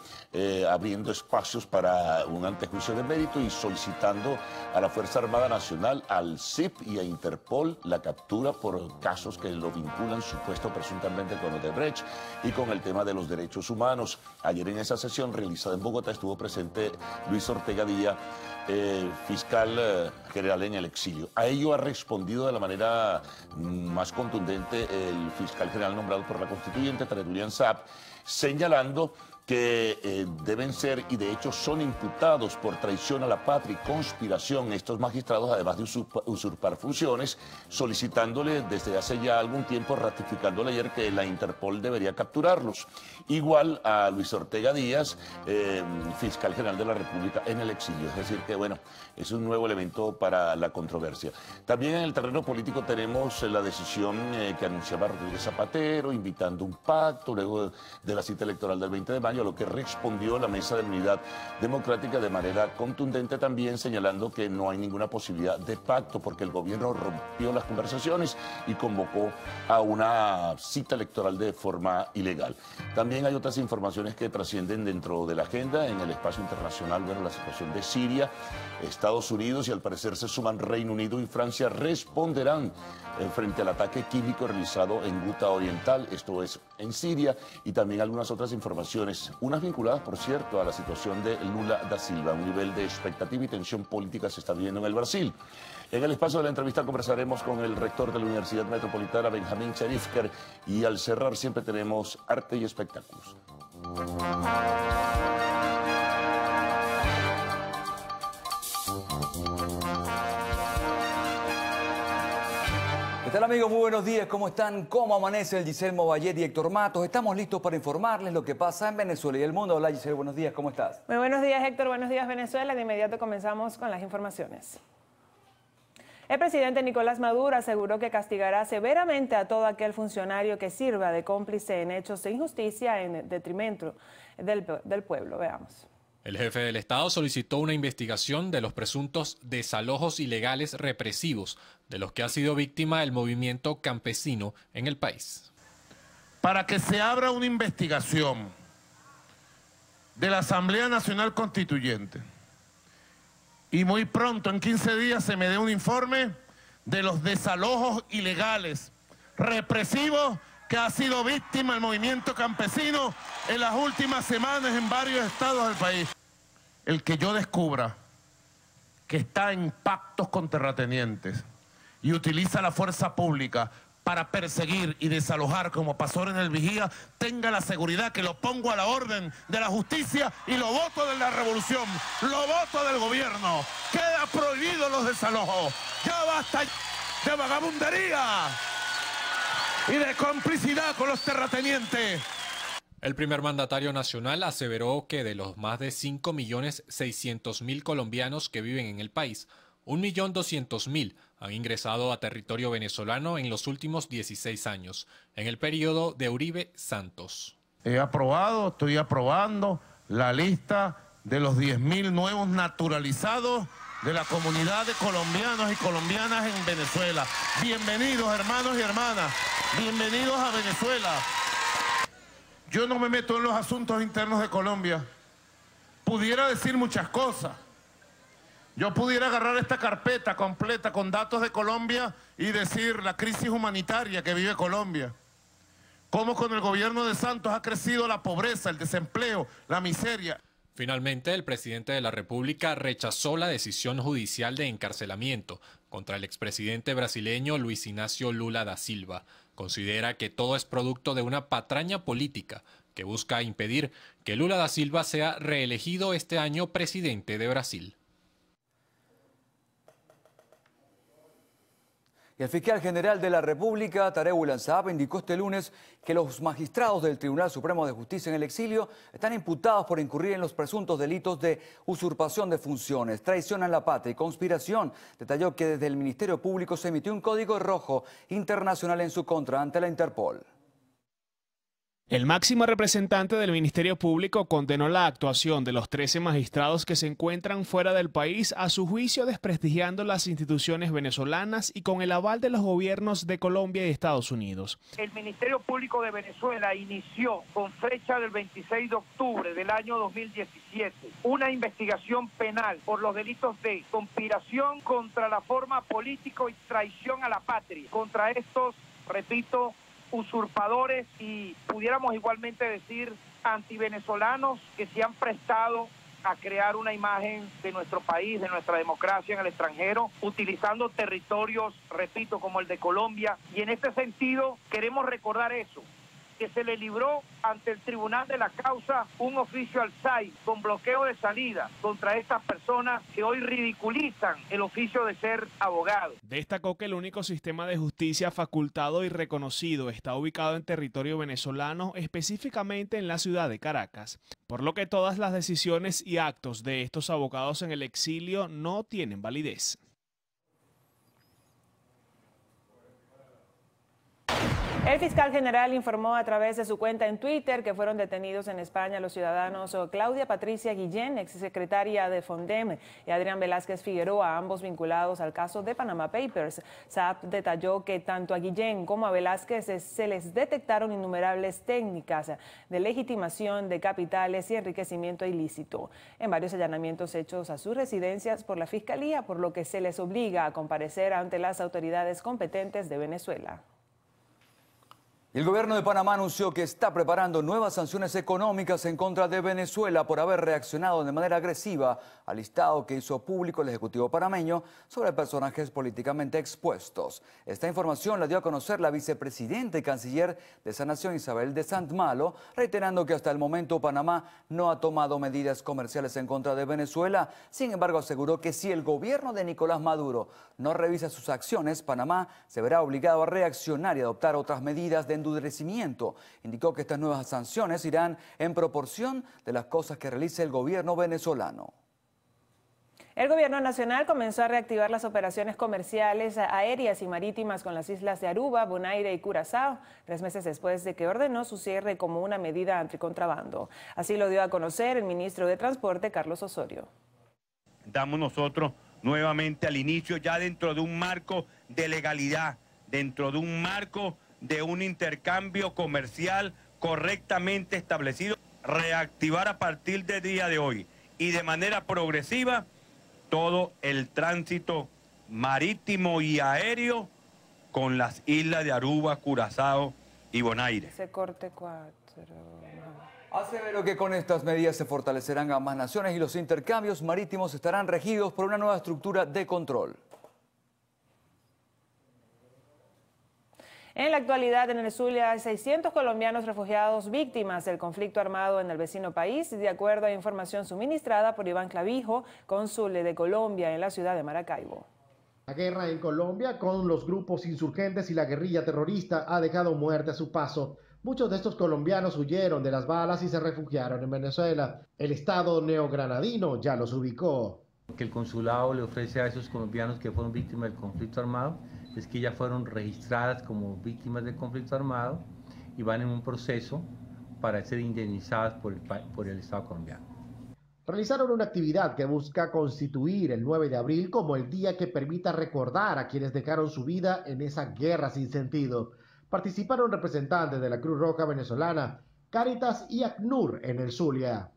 abriendo espacios para un antejuicio de mérito y solicitando a la Fuerza Armada Nacional, al CIP y a Interpol la captura por casos que lo vinculan supuesto presuntamente con Odebrecht y con el tema de los derechos humanos. Ayer en esa sesión realizada en Bogotá estuvo presente Luis Ortega Díaz, fiscal general en el exilio. A ello ha respondido de la manera más contundente el fiscal general nombrado por la constituyente, Taretulian Saab, señalando que deben ser y de hecho son imputados por traición a la patria y conspiración estos magistrados, además de usurpar funciones, solicitándole desde hace ya algún tiempo, ratificándole ayer que la Interpol debería capturarlos. Igual a Luis Ortega Díaz, fiscal general de la República en el exilio. Es decir que, bueno, es un nuevo elemento para la controversia. También en el terreno político tenemos la decisión que anunciaba Rodríguez Zapatero, invitando un pacto luego de la cita electoral del 20 de mayo, a lo que respondió la Mesa de Unidad Democrática de manera contundente también, señalando que no hay ninguna posibilidad de pacto porque el gobierno rompió las conversaciones y convocó a una cita electoral de forma ilegal. También hay otras informaciones que trascienden dentro de la agenda en el espacio internacional. Bueno, la situación de Siria, Estados Unidos y al parecer se suman Reino Unido y Francia responderán frente al ataque químico realizado en Ghouta Oriental, esto es en Siria, y también algunas otras informaciones, unas vinculadas, por cierto, a la situación de Lula da Silva. Un nivel de expectativa y tensión política se está viviendo en el Brasil. En el espacio de la entrevista conversaremos con el rector de la Universidad Metropolitana, Benjamín Cherifker, y al cerrar siempre tenemos arte y espectáculos. ¿Qué tal amigos? Muy buenos días, ¿cómo están? ¿Cómo amanece el Giselle Vallet y Héctor Matos? Estamos listos para informarles lo que pasa en Venezuela y el mundo. Hola Giselle, buenos días, ¿cómo estás? Muy buenos días Héctor, buenos días Venezuela. De inmediato comenzamos con las informaciones. El presidente Nicolás Maduro aseguró que castigará severamente a todo aquel funcionario que sirva de cómplice en hechos de injusticia en detrimento del pueblo. Veamos. El jefe del Estado solicitó una investigación de los presuntos desalojos ilegales represivos de los que ha sido víctima el movimiento campesino en el país. Para que se abra una investigación de la Asamblea Nacional Constituyente y muy pronto, en 15 días, se me dé un informe de los desalojos ilegales represivos que ha sido víctima el movimiento campesino en las últimas semanas en varios estados del país. El que yo descubra que está en pactos con terratenientes y utiliza la fuerza pública para perseguir y desalojar como pasó en el Vigía, tenga la seguridad que lo pongo a la orden de la justicia y lo voto de la revolución, lo voto del gobierno. Queda prohibido los desalojos. Ya basta de vagabundería y de complicidad con los terratenientes. El primer mandatario nacional aseveró que de los más de 5.600.000 colombianos que viven en el país, 1.200.000 han ingresado a territorio venezolano en los últimos 16 años, en el periodo de Uribe Santos. He aprobado, estoy aprobando la lista de los 10.000 nuevos naturalizados de la comunidad de colombianos y colombianas en Venezuela. Bienvenidos, hermanos y hermanas, bienvenidos a Venezuela. Yo no me meto en los asuntos internos de Colombia. Pudiera decir muchas cosas. Yo pudiera agarrar esta carpeta completa con datos de Colombia y decir la crisis humanitaria que vive Colombia. Cómo con el gobierno de Santos ha crecido la pobreza, el desempleo, la miseria. Finalmente, el presidente de la República rechazó la decisión judicial de encarcelamiento contra el expresidente brasileño Luis Inácio Lula da Silva. Considera que todo es producto de una patraña política que busca impedir que Lula da Silva sea reelegido este año presidente de Brasil. Y el fiscal general de la República, Tarek William Saab, indicó este lunes que los magistrados del Tribunal Supremo de Justicia en el exilio están imputados por incurrir en los presuntos delitos de usurpación de funciones, traición a la patria y conspiración. Detalló que desde el Ministerio Público se emitió un código rojo internacional en su contra ante la Interpol. El máximo representante del Ministerio Público condenó la actuación de los 13 magistrados que se encuentran fuera del país, a su juicio desprestigiando las instituciones venezolanas y con el aval de los gobiernos de Colombia y Estados Unidos. El Ministerio Público de Venezuela inició con fecha del 26 de octubre del año 2017 una investigación penal por los delitos de conspiración contra la forma político y traición a la patria. Contra estos, repito, usurpadores y pudiéramos igualmente decir antivenezolanos que se han prestado a crear una imagen de nuestro país, de nuestra democracia en el extranjero, utilizando territorios, repito, como el de Colombia. Y en este sentido queremos recordar eso, que se le libró ante el Tribunal de la Causa un oficio al SAI con bloqueo de salida contra estas personas que hoy ridiculizan el oficio de ser abogado. Destacó que el único sistema de justicia facultado y reconocido está ubicado en territorio venezolano, específicamente en la ciudad de Caracas, por lo que todas las decisiones y actos de estos abogados en el exilio no tienen validez. El fiscal general informó a través de su cuenta en Twitter que fueron detenidos en España los ciudadanos Claudia Patricia Guillén, exsecretaria de Fondem, y Adrián Velázquez Figueroa, ambos vinculados al caso de Panama Papers. Saab detalló que tanto a Guillén como a Velázquez se les detectaron innumerables técnicas de legitimación de capitales y enriquecimiento ilícito en varios allanamientos hechos a sus residencias por la Fiscalía, por lo que se les obliga a comparecer ante las autoridades competentes de Venezuela. El gobierno de Panamá anunció que está preparando nuevas sanciones económicas en contra de Venezuela por haber reaccionado de manera agresiva al listado que hizo público el Ejecutivo panameño sobre personajes políticamente expuestos. Esta información la dio a conocer la vicepresidenta y canciller de esa nación, Isabel de Santmalo, reiterando que hasta el momento Panamá no ha tomado medidas comerciales en contra de Venezuela. Sin embargo, aseguró que si el gobierno de Nicolás Maduro no revisa sus acciones, Panamá se verá obligado a reaccionar y adoptar otras medidas de endurecimiento. Indicó que estas nuevas sanciones irán en proporción de las cosas que realice el gobierno venezolano. El gobierno nacional comenzó a reactivar las operaciones comerciales aéreas y marítimas con las islas de Aruba, Bonaire y Curazao, 3 meses después de que ordenó su cierre como una medida anticontrabando. Así lo dio a conocer el ministro de Transporte, Carlos Osorio. Damos nosotros nuevamente al inicio ya dentro de un marco de legalidad, dentro de un marco de un intercambio comercial correctamente establecido, reactivar a partir del día de hoy y de manera progresiva todo el tránsito marítimo y aéreo con las islas de Aruba, Curazao y Bonaire. Se corte 4. Asevero que con estas medidas se fortalecerán ambas naciones y los intercambios marítimos estarán regidos por una nueva estructura de control. En la actualidad, en el Zulia hay 600 colombianos refugiados víctimas del conflicto armado en el vecino país, de acuerdo a información suministrada por Iván Clavijo, cónsul de Colombia en la ciudad de Maracaibo. La guerra en Colombia con los grupos insurgentes y la guerrilla terrorista ha dejado muerte a su paso. Muchos de estos colombianos huyeron de las balas y se refugiaron en Venezuela. El Estado neogranadino ya los ubicó. Que el consulado le ofrece a esos colombianos que fueron víctimas del conflicto armado es que ya fueron registradas como víctimas del conflicto armado y van en un proceso para ser indemnizadas por el Estado colombiano. Realizaron una actividad que busca constituir el 9 de abril como el día que permita recordar a quienes dejaron su vida en esa guerra sin sentido. Participaron representantes de la Cruz Roja venezolana, Cáritas y ACNUR en el Zulia.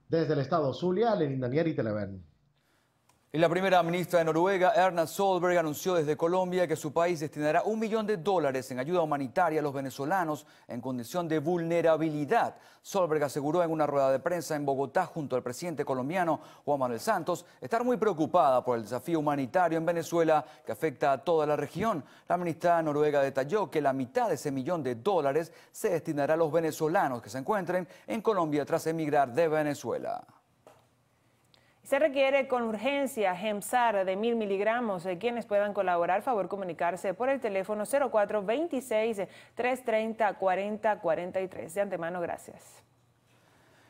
Desde el estado Zulia, Lenín Danieri, Televen. Y la primera ministra de Noruega, Erna Solberg, anunció desde Colombia que su país destinará $1 millón en ayuda humanitaria a los venezolanos en condición de vulnerabilidad. Solberg aseguró en una rueda de prensa en Bogotá junto al presidente colombiano Juan Manuel Santos estar muy preocupada por el desafío humanitario en Venezuela que afecta a toda la región. La ministra noruega detalló que la mitad de ese $1 millón se destinará a los venezolanos que se encuentren en Colombia tras emigrar de Venezuela. Se requiere con urgencia Gemsar de 1000 miligramos. Quienes puedan colaborar, favor comunicarse por el teléfono 0426-330-4043. De antemano, gracias.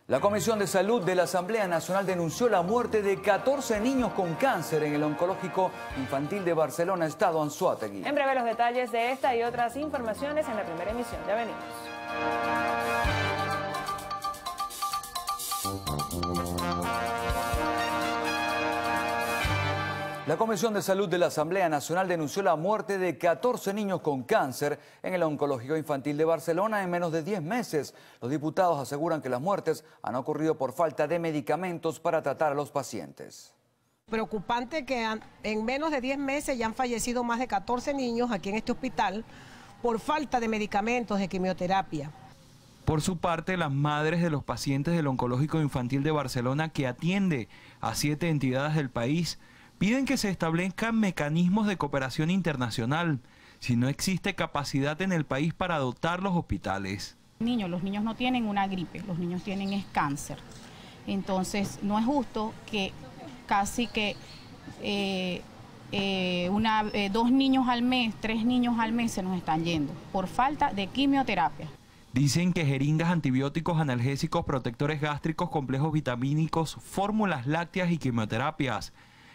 La Comisión de Salud de la Asamblea Nacional denunció la muerte de 14 niños con cáncer en el Oncológico Infantil de Barcelona, Estado Anzoátegui. En breve los detalles de esta y otras informaciones en la primera emisión. Ya venimos. La Comisión de Salud de la Asamblea Nacional denunció la muerte de 14 niños con cáncer en el Oncológico Infantil de Barcelona en menos de 10 meses. Los diputados aseguran que las muertes han ocurrido por falta de medicamentos para tratar a los pacientes. Preocupante que en menos de 10 meses ya han fallecido más de 14 niños aquí en este hospital por falta de medicamentos de quimioterapia. Por su parte, las madres de los pacientes del Oncológico Infantil de Barcelona, que atiende a 7 entidades del país, piden que se establezcan mecanismos de cooperación internacional si no existe capacidad en el país para dotar los hospitales. Los niños no tienen una gripe, los niños tienen es cáncer. Entonces no es justo que casi que 2 niños al mes, 3 niños al mes se nos están yendo por falta de quimioterapia. Dicen que jeringas, antibióticos, analgésicos, protectores gástricos, complejos vitamínicos, fórmulas lácteas y quimioterapias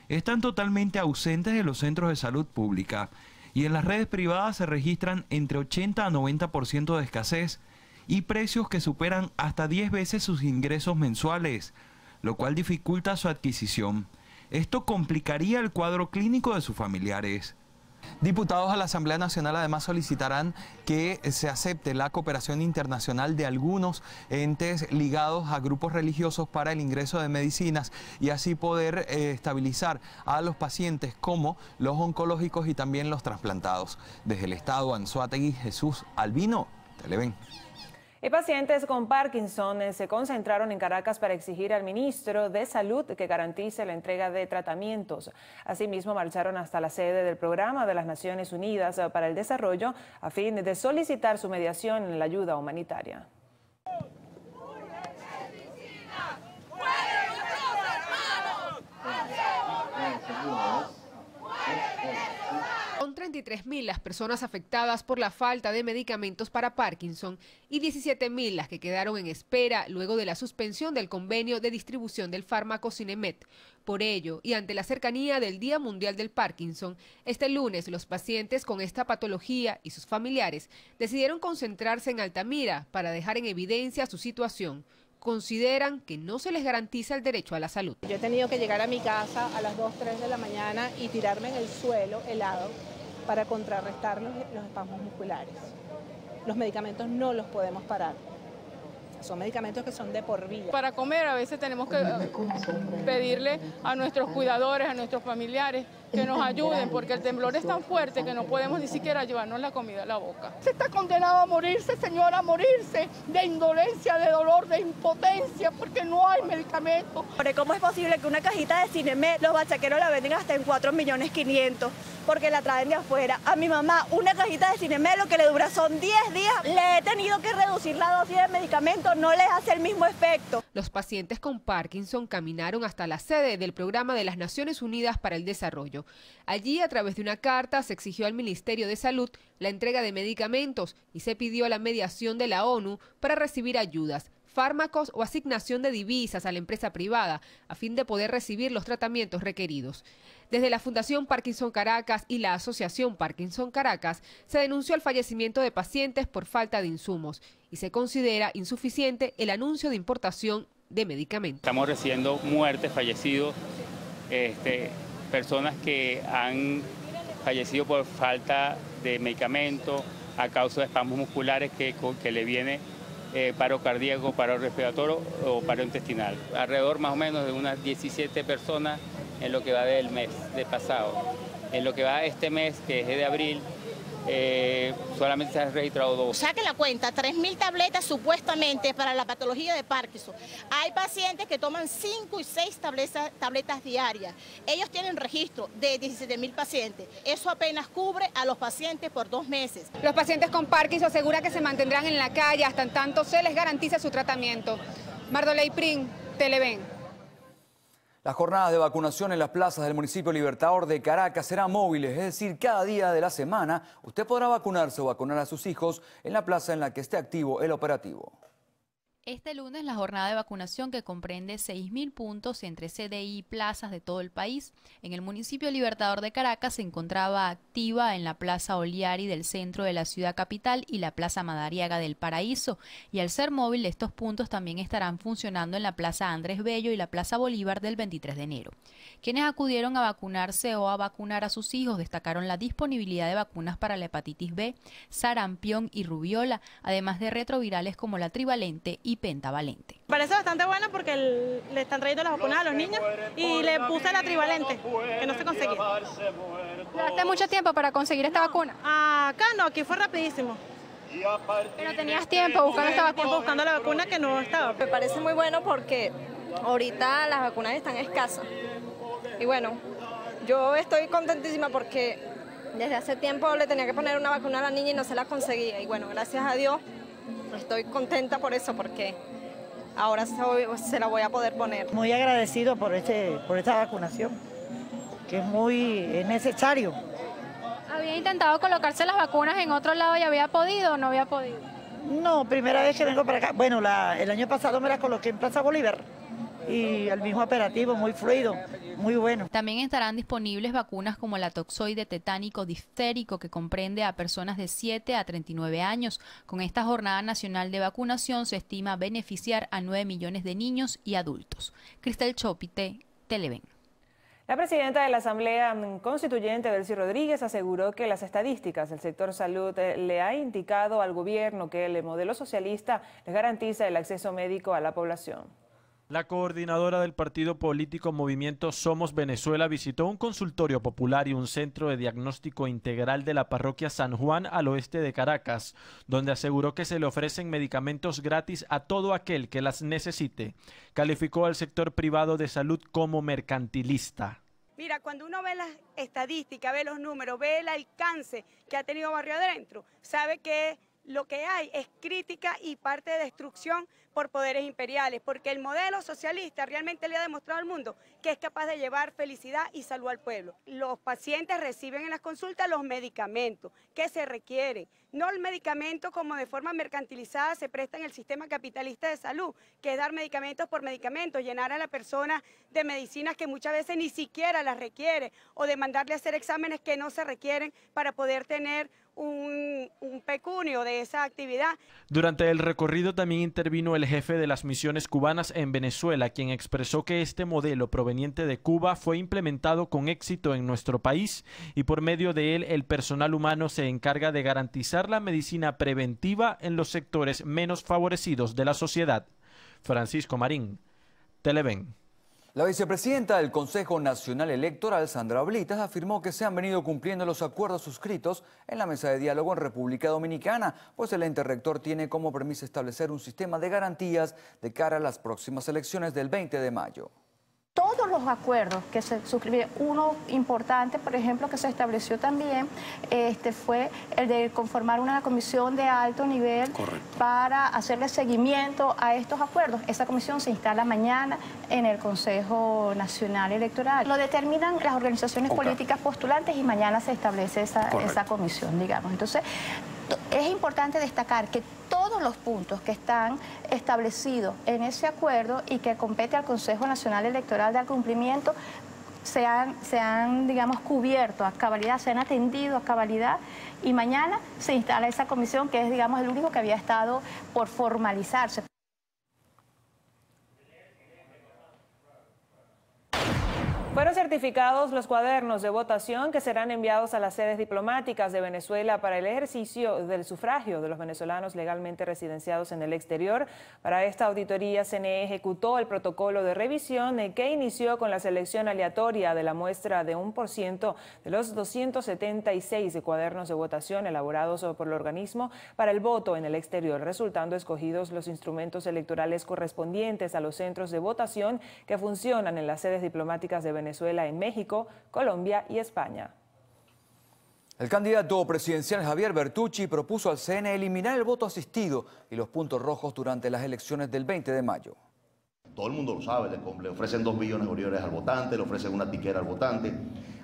están totalmente ausentes de los centros de salud pública y en las redes privadas se registran entre 80 a 90% de escasez y precios que superan hasta 10 veces sus ingresos mensuales, lo cual dificulta su adquisición. Esto complicaría el cuadro clínico de sus familiares. Diputados a la Asamblea Nacional además solicitarán que se acepte la cooperación internacional de algunos entes ligados a grupos religiosos para el ingreso de medicinas y así poder estabilizar a los pacientes como los oncológicos y también los trasplantados. Desde el estado Anzoátegui, Jesús Albino, Televen. Y pacientes con Parkinson se concentraron en Caracas para exigir al ministro de Salud que garantice la entrega de tratamientos. Asimismo, marcharon hasta la sede del Programa de las Naciones Unidas para el Desarrollo a fin de solicitar su mediación en la ayuda humanitaria. Son 33.000 las personas afectadas por la falta de medicamentos para Parkinson y 17.000 las que quedaron en espera luego de la suspensión del convenio de distribución del fármaco Sinemet. Por ello, y ante la cercanía del Día Mundial del Parkinson, este lunes los pacientes con esta patología y sus familiares decidieron concentrarse en Altamira para dejar en evidencia su situación. Consideran que no se les garantiza el derecho a la salud. Yo he tenido que llegar a mi casa a las 2, 3 de la mañana y tirarme en el suelo helado para contrarrestar los espasmos musculares. Los medicamentos no los podemos parar. Son medicamentos que son de por vida. Para comer a veces tenemos que pedirle a nuestros cuidadores, a nuestros familiares que nos ayuden porque el temblor es tan fuerte que no podemos ni siquiera llevarnos la comida a la boca. Se está condenado a morirse, señora, a morirse de indolencia, de dolor, de impotencia porque no hay medicamentos. ¿Cómo es posible que una cajita de Sinemet los bachaqueros la venden hasta en 4.500.000? Porque la traen de afuera. A mi mamá una cajita de Sinemet lo que le dura son 10 días. Le he tenido que reducir la dosis de medicamento, no les hace el mismo efecto. Los pacientes con Parkinson caminaron hasta la sede del Programa de las Naciones Unidas para el Desarrollo. Allí, a través de una carta, se exigió al Ministerio de Salud la entrega de medicamentos y se pidió la mediación de la ONU para recibir ayudas. fármacos o asignación de divisas a la empresa privada a fin de poder recibir los tratamientos requeridos. Desde la Fundación Parkinson Caracas y la Asociación Parkinson Caracas se denunció el fallecimiento de pacientes por falta de insumos y se considera insuficiente el anuncio de importación de medicamentos. Estamos recibiendo muertes, fallecidos, personas que han fallecido por falta de medicamentos a causa de espasmos musculares que le viene paro cardíaco, paro respiratorio o paro intestinal. Alrededor más o menos de unas 17 personas en lo que va del mes de pasado. En lo que va este mes, que es de abril, solamente se han registrado 2. Saque la cuenta, 3.000 tabletas supuestamente para la patología de Parkinson. Hay pacientes que toman 5 y 6 tabletas diarias. Ellos tienen registro de 17.000 pacientes. Eso apenas cubre a los pacientes por 2 meses. Los pacientes con Parkinson aseguran que se mantendrán en la calle hasta en tanto se les garantice su tratamiento. Mardoley Prin, Televen. Las jornadas de vacunación en las plazas del municipio Libertador de Caracas serán móviles, es decir, cada día de la semana usted podrá vacunarse o vacunar a sus hijos en la plaza en la que esté activo el operativo. Este lunes la jornada de vacunación, que comprende 6.000 puntos entre CDI y plazas de todo el país, en el municipio Libertador de Caracas se encontraba activa en la Plaza Oliari del centro de la ciudad capital y la Plaza Madariaga del Paraíso, y al ser móvil estos puntos también estarán funcionando en la Plaza Andrés Bello y la Plaza Bolívar del 23 de enero. Quienes acudieron a vacunarse o a vacunar a sus hijos destacaron la disponibilidad de vacunas para la hepatitis B, sarampión y rubiola, además de retrovirales como la trivalente y pentavalente. Parece bastante bueno porque le están trayendo las vacunas a los niños y le puse la trivalente, que no se conseguía. ¿Hace mucho tiempo para conseguir esta vacuna? Acá no, aquí fue rapidísimo. Pero tenías tiempo buscando esta vacuna. Buscando la vacuna que no estaba. Me parece muy bueno porque ahorita las vacunas están escasas. Y bueno, yo estoy contentísima porque desde hace tiempo le tenía que poner una vacuna a la niña y no se la conseguía. Y bueno, gracias a Dios estoy contenta por eso, porque ahora se la voy a poder poner. Muy agradecido por esta vacunación, que es muy necesario. ¿Había intentado colocarse las vacunas en otro lado y había podido o no había podido? No, primera vez que vengo para acá. Bueno, el año pasado me las coloqué en Plaza Bolívar y el mismo operativo, muy fluido, muy bueno. También estarán disponibles vacunas como la toxoide tetánico diftérico, que comprende a personas de 7 a 39 años. Con esta jornada nacional de vacunación se estima beneficiar a 9 millones de niños y adultos. Cristel Chopite, Televen. La presidenta de la Asamblea Constituyente, Delcy Rodríguez, aseguró que las estadísticas del sector salud le ha indicado al gobierno que el modelo socialista les garantiza el acceso médico a la población. La coordinadora del partido político Movimiento Somos Venezuela visitó un consultorio popular y un centro de diagnóstico integral de la parroquia San Juan al oeste de Caracas, donde aseguró que se le ofrecen medicamentos gratis a todo aquel que las necesite. Calificó al sector privado de salud como mercantilista. Mira, cuando uno ve las estadísticas, ve los números, ve el alcance que ha tenido Barrio Adentro, sabe que lo que hay es crítica y parte de destrucción por poderes imperiales, porque el modelo socialista realmente le ha demostrado al mundo que es capaz de llevar felicidad y salud al pueblo. Los pacientes reciben en las consultas los medicamentos que se requieren, no el medicamento como de forma mercantilizada se presta en el sistema capitalista de salud, que es dar medicamentos por medicamentos, llenar a la persona de medicinas que muchas veces ni siquiera las requiere, o de mandarle a hacer exámenes que no se requieren para poder tener un pecunio de esa actividad. Durante el recorrido también intervino el jefe de las misiones cubanas en Venezuela, quien expresó que este modelo proveniente de Cuba fue implementado con éxito en nuestro país y por medio de él el personal humano se encarga de garantizar la medicina preventiva en los sectores menos favorecidos de la sociedad. Francisco Marín, Televen. La vicepresidenta del Consejo Nacional Electoral, Sandra Blitas, afirmó que se han venido cumpliendo los acuerdos suscritos en la mesa de diálogo en República Dominicana, pues el ente rector tiene como premisa establecer un sistema de garantías de cara a las próximas elecciones del 20 de mayo. Todos los acuerdos que se suscribieron, uno importante, por ejemplo, que se estableció también, fue el de conformar una comisión de alto nivel para hacerle seguimiento a estos acuerdos. Esa comisión se instala mañana en el Consejo Nacional Electoral. Lo determinan las organizaciones políticas postulantes y mañana se establece esa comisión, digamos. Entonces, es importante destacar que todos todos los puntos que están establecidos en ese acuerdo y que compete al Consejo Nacional Electoral dar cumplimiento se han, digamos, cubierto a cabalidad, se han atendido a cabalidad, y mañana se instala esa comisión que es, digamos, el único que había estado por formalizarse. Fueron certificados los cuadernos de votación que serán enviados a las sedes diplomáticas de Venezuela para el ejercicio del sufragio de los venezolanos legalmente residenciados en el exterior. Para esta auditoría, CNE ejecutó el protocolo de revisión que inició con la selección aleatoria de la muestra de 1% de los 276 cuadernos de votación elaborados por el organismo para el voto en el exterior, resultando escogidos los instrumentos electorales correspondientes a los centros de votación que funcionan en las sedes diplomáticas de Venezuela en México, Colombia y España. El candidato presidencial Javier Bertucci propuso al CNE eliminar el voto asistido y los puntos rojos durante las elecciones del 20 de mayo. Todo el mundo lo sabe, le ofrecen 2 millones de bolívares al votante, le ofrecen una tiquera al votante.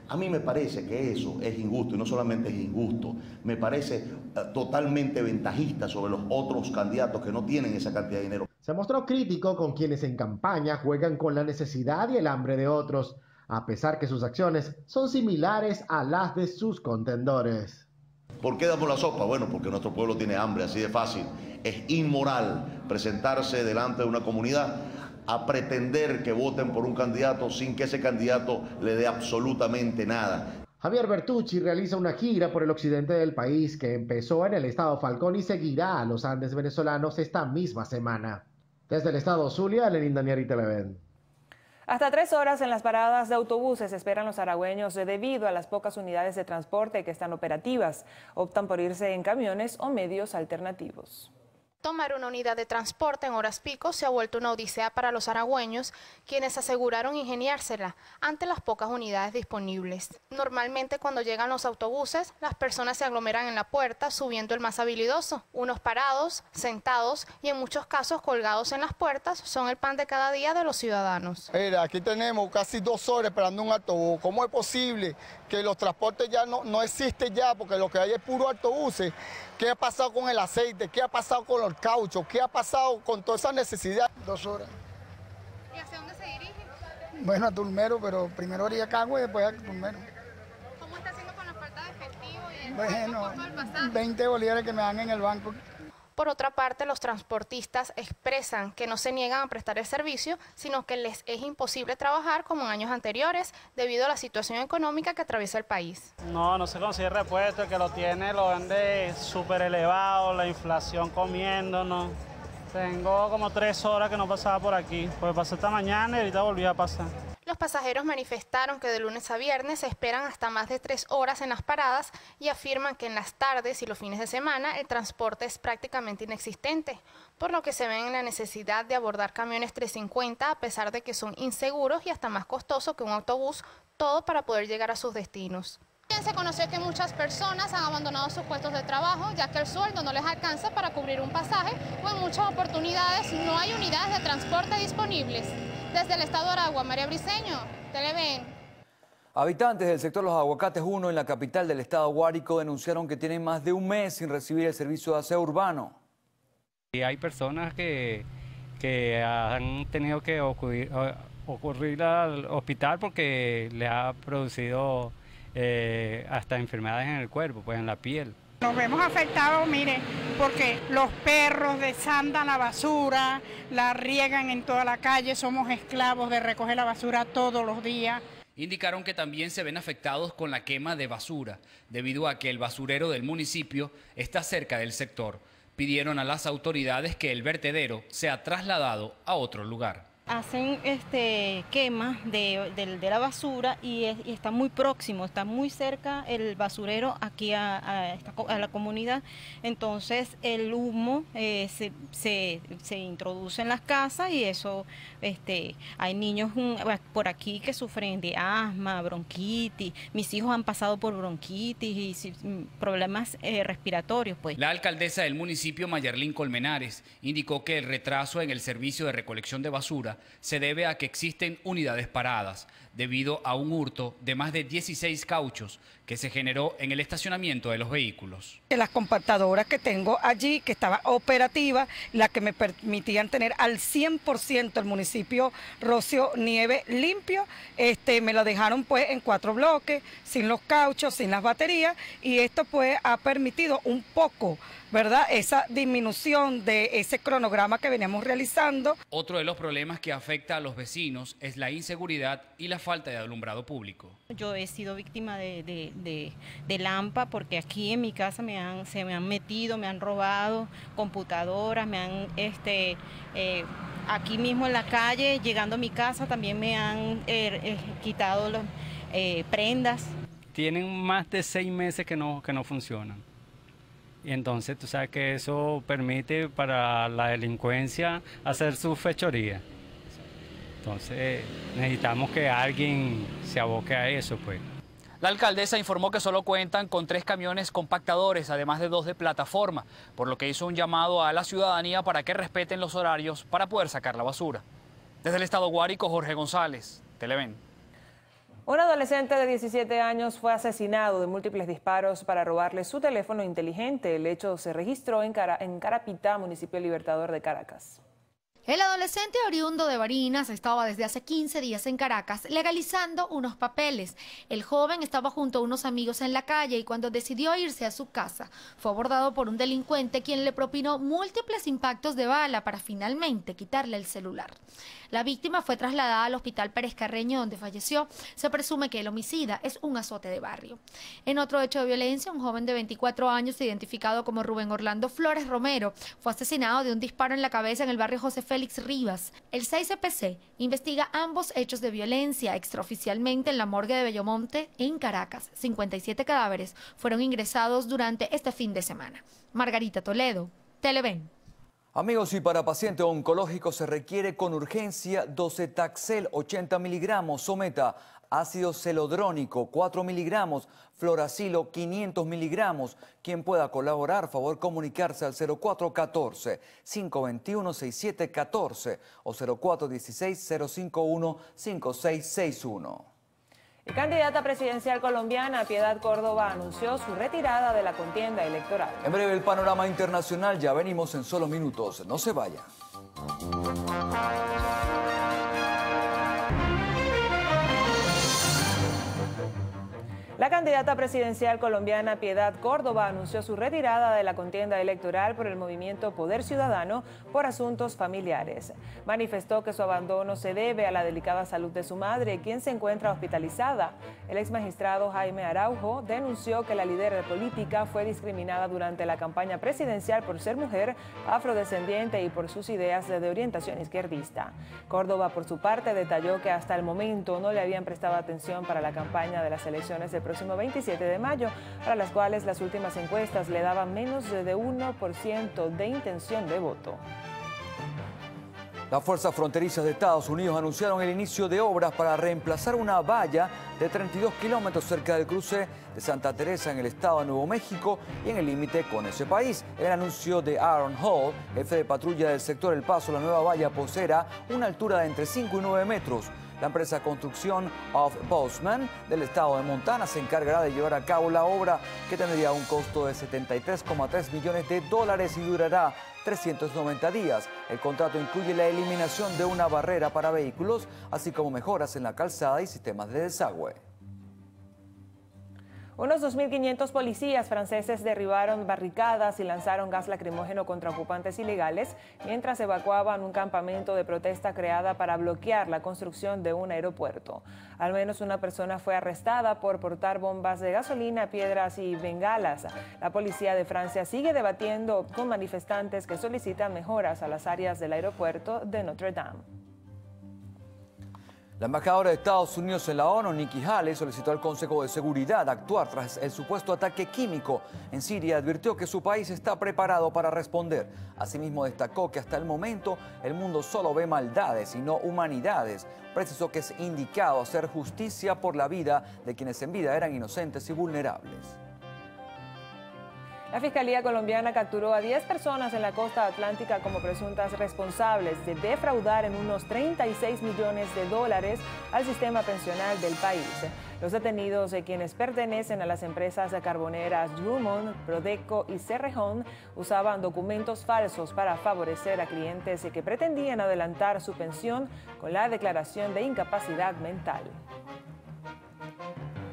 A mí me parece que eso es injusto, y no solamente es injusto, me parece totalmente ventajista sobre los otros candidatos que no tienen esa cantidad de dinero. Se mostró crítico con quienes en campaña juegan con la necesidad y el hambre de otros, a pesar que sus acciones son similares a las de sus contendores. ¿Por qué damos la sopa? Bueno, porque nuestro pueblo tiene hambre, así de fácil. Es inmoral presentarse delante de una comunidad a pretender que voten por un candidato sin que ese candidato le dé absolutamente nada. Javier Bertucci realiza una gira por el occidente del país que empezó en el estado Falcón y seguirá a los Andes venezolanos esta misma semana. Desde el estado Zulia, Lenín Daniel y Televen. Hasta 3 horas en las paradas de autobuses esperan los aragüeños debido a las pocas unidades de transporte que están operativas. Optan por irse en camiones o medios alternativos. Tomar una unidad de transporte en horas pico se ha vuelto una odisea para los aragüeños, quienes aseguraron ingeniársela ante las pocas unidades disponibles. Normalmente cuando llegan los autobuses, las personas se aglomeran en la puerta subiendo el más habilidoso. Unos parados, sentados y en muchos casos colgados en las puertas son el pan de cada día de los ciudadanos. Mira, aquí tenemos casi 2 horas esperando un autobús. ¿Cómo es posible que los transportes ya no existen ya? Porque lo que hay es puro autobuses. ¿Qué ha pasado con el aceite? ¿Qué ha pasado con los cauchos? ¿Qué ha pasado con toda esa necesidad? 2 horas. ¿Y hacia dónde se dirige? Bueno, a Turmero, pero primero a Cagua y después a Turmero. ¿Cómo está haciendo con la falta de efectivo y el bueno, 20 bolívares que me dan en el banco. Por otra parte, los transportistas expresan que no se niegan a prestar el servicio, sino que les es imposible trabajar como en años anteriores debido a la situación económica que atraviesa el país. No se consigue repuesto, el que lo tiene lo vende súper elevado, la inflación comiéndonos. Tengo como 3 horas que no pasaba por aquí, pues pasé esta mañana y ahorita volví a pasar. Los pasajeros manifestaron que de lunes a viernes esperan hasta más de 3 horas en las paradas y afirman que en las tardes y los fines de semana el transporte es prácticamente inexistente, por lo que se ven en la necesidad de abordar camiones 350 a pesar de que son inseguros y hasta más costosos que un autobús, todo para poder llegar a sus destinos. Se conoció que muchas personas han abandonado sus puestos de trabajo ya que el sueldo no les alcanza para cubrir un pasaje o en muchas oportunidades no hay unidades de transporte disponibles. Desde el estado de Aragua, María Briceño, Televen. Habitantes del sector Los Aguacates 1 en la capital del estado Guárico denunciaron que tienen más de un mes sin recibir el servicio de aseo urbano. Y hay personas que han tenido que ocurrir al hospital porque le ha producido hasta enfermedades en el cuerpo, pues en la piel. Nos vemos afectados, mire, porque los perros desandan la basura, la riegan en toda la calle, somos esclavos de recoger la basura todos los días. Indicaron que también se ven afectados con la quema de basura, debido a que el basurero del municipio está cerca del sector. Pidieron a las autoridades que el vertedero sea trasladado a otro lugar. Hacen quemas de la basura y está muy próximo, está muy cerca el basurero aquí a la comunidad. Entonces el humo se introduce en las casas y eso, hay niños por aquí que sufren de asma, bronquitis. Mis hijos han pasado por bronquitis y problemas respiratorios, pues. La alcaldesa del municipio, Mayerlín Colmenares, indicó que el retraso en el servicio de recolección de basura se debe a que existen unidades paradas, debido a un hurto de más de 16 cauchos que se generó en el estacionamiento de los vehículos. Las compactadoras que tengo allí, que estaban operativas, las que me permitían tener al 100% el municipio Rocío Nieve limpio, me lo dejaron pues en 4 bloques, sin los cauchos, sin las baterías, y esto pues ha permitido un poco, ¿verdad?, esa disminución de ese cronograma que veníamos realizando. Otro de los problemas que afecta a los vecinos es la inseguridad y la falta de alumbrado público. Yo he sido víctima de Lampa porque aquí en mi casa se me han metido, me han robado computadoras, me han aquí mismo en la calle, llegando a mi casa, también me han quitado las prendas. Tienen más de 6 meses que no funcionan. Y entonces tú sabes que eso permite para la delincuencia hacer su fechoría. Entonces necesitamos que alguien se aboque a eso, pues. La alcaldesa informó que solo cuentan con 3 camiones compactadores, además de 2 de plataforma, por lo que hizo un llamado a la ciudadanía para que respeten los horarios para poder sacar la basura. Desde el estado Guárico, Jorge González, Televen. Un adolescente de 17 años fue asesinado de múltiples disparos para robarle su teléfono inteligente. El hecho se registró en Carapita, municipio Libertador de Caracas. El adolescente oriundo de Barinas estaba desde hace 15 días en Caracas legalizando unos papeles. El joven estaba junto a unos amigos en la calle y cuando decidió irse a su casa fue abordado por un delincuente quien le propinó múltiples impactos de bala para finalmente quitarle el celular. La víctima fue trasladada al hospital Pérez Carreño donde falleció. Se presume que el homicida es un azote de barrio. En otro hecho de violencia, un joven de 24 años identificado como Rubén Orlando Flores Romero fue asesinado de un disparo en la cabeza en el barrio José Félix Rivas. El 6CPC investiga ambos hechos de violencia extraoficialmente en la morgue de Bellomonte en Caracas. 57 cadáveres fueron ingresados durante este fin de semana. Margarita Toledo, Televen. Amigos, y para paciente oncológico se requiere con urgencia docetaxel 80 miligramos, Someta, ácido celodrónico 4 miligramos, fluoracilo 500 miligramos. Quien pueda colaborar, favor comunicarse al 0414-521-6714 o 0416-051-5661. Y candidata presidencial colombiana Piedad Córdoba anunció su retirada de la contienda electoral. En breve el panorama internacional, ya venimos en solo minutos, no se vaya. La candidata presidencial colombiana Piedad Córdoba anunció su retirada de la contienda electoral por el movimiento Poder Ciudadano por asuntos familiares. Manifestó que su abandono se debe a la delicada salud de su madre, quien se encuentra hospitalizada. El exmagistrado Jaime Araujo denunció que la líder política fue discriminada durante la campaña presidencial por ser mujer, afrodescendiente y por sus ideas de orientación izquierdista. Córdoba, por su parte, detalló que hasta el momento no le habían prestado atención para la campaña de las elecciones del próximo 27 de mayo, para las cuales las últimas encuestas le daban menos de 1% de intención de voto. Las fuerzas fronterizas de Estados Unidos anunciaron el inicio de obras para reemplazar una valla de 32 kilómetros cerca del cruce de Santa Teresa en el estado de Nuevo México y en el límite con ese país. El anuncio de Aaron Hall, jefe de patrulla del sector El Paso, la nueva valla poseerá una altura de entre 5 y 9 metros. La empresa Construcción of Bozeman del estado de Montana se encargará de llevar a cabo la obra, que tendría un costo de $73,3 millones y durará 390 días. El contrato incluye la eliminación de una barrera para vehículos, así como mejoras en la calzada y sistemas de desagüe. Unos 2.500 policías franceses derribaron barricadas y lanzaron gas lacrimógeno contra ocupantes ilegales mientras evacuaban un campamento de protesta creada para bloquear la construcción de un aeropuerto. Al menos una persona fue arrestada por portar bombas de gasolina, piedras y bengalas. La policía de Francia sigue debatiendo con manifestantes que solicitan mejoras a las áreas del aeropuerto de Notre Dame. La embajadora de Estados Unidos en la ONU, Nikki Haley, solicitó al Consejo de Seguridad actuar tras el supuesto ataque químico en Siria. Advirtió que su país está preparado para responder. Asimismo, destacó que hasta el momento el mundo solo ve maldades y no humanidades. Precisó que es indicado hacer justicia por la vida de quienes en vida eran inocentes y vulnerables. La Fiscalía colombiana capturó a 10 personas en la costa atlántica como presuntas responsables de defraudar en unos 36 millones de dólares al sistema pensional del país. Los detenidos, quienes pertenecen a las empresas carboneras Drummond, Prodeco y Cerrejón, usaban documentos falsos para favorecer a clientes que pretendían adelantar su pensión con la declaración de incapacidad mental.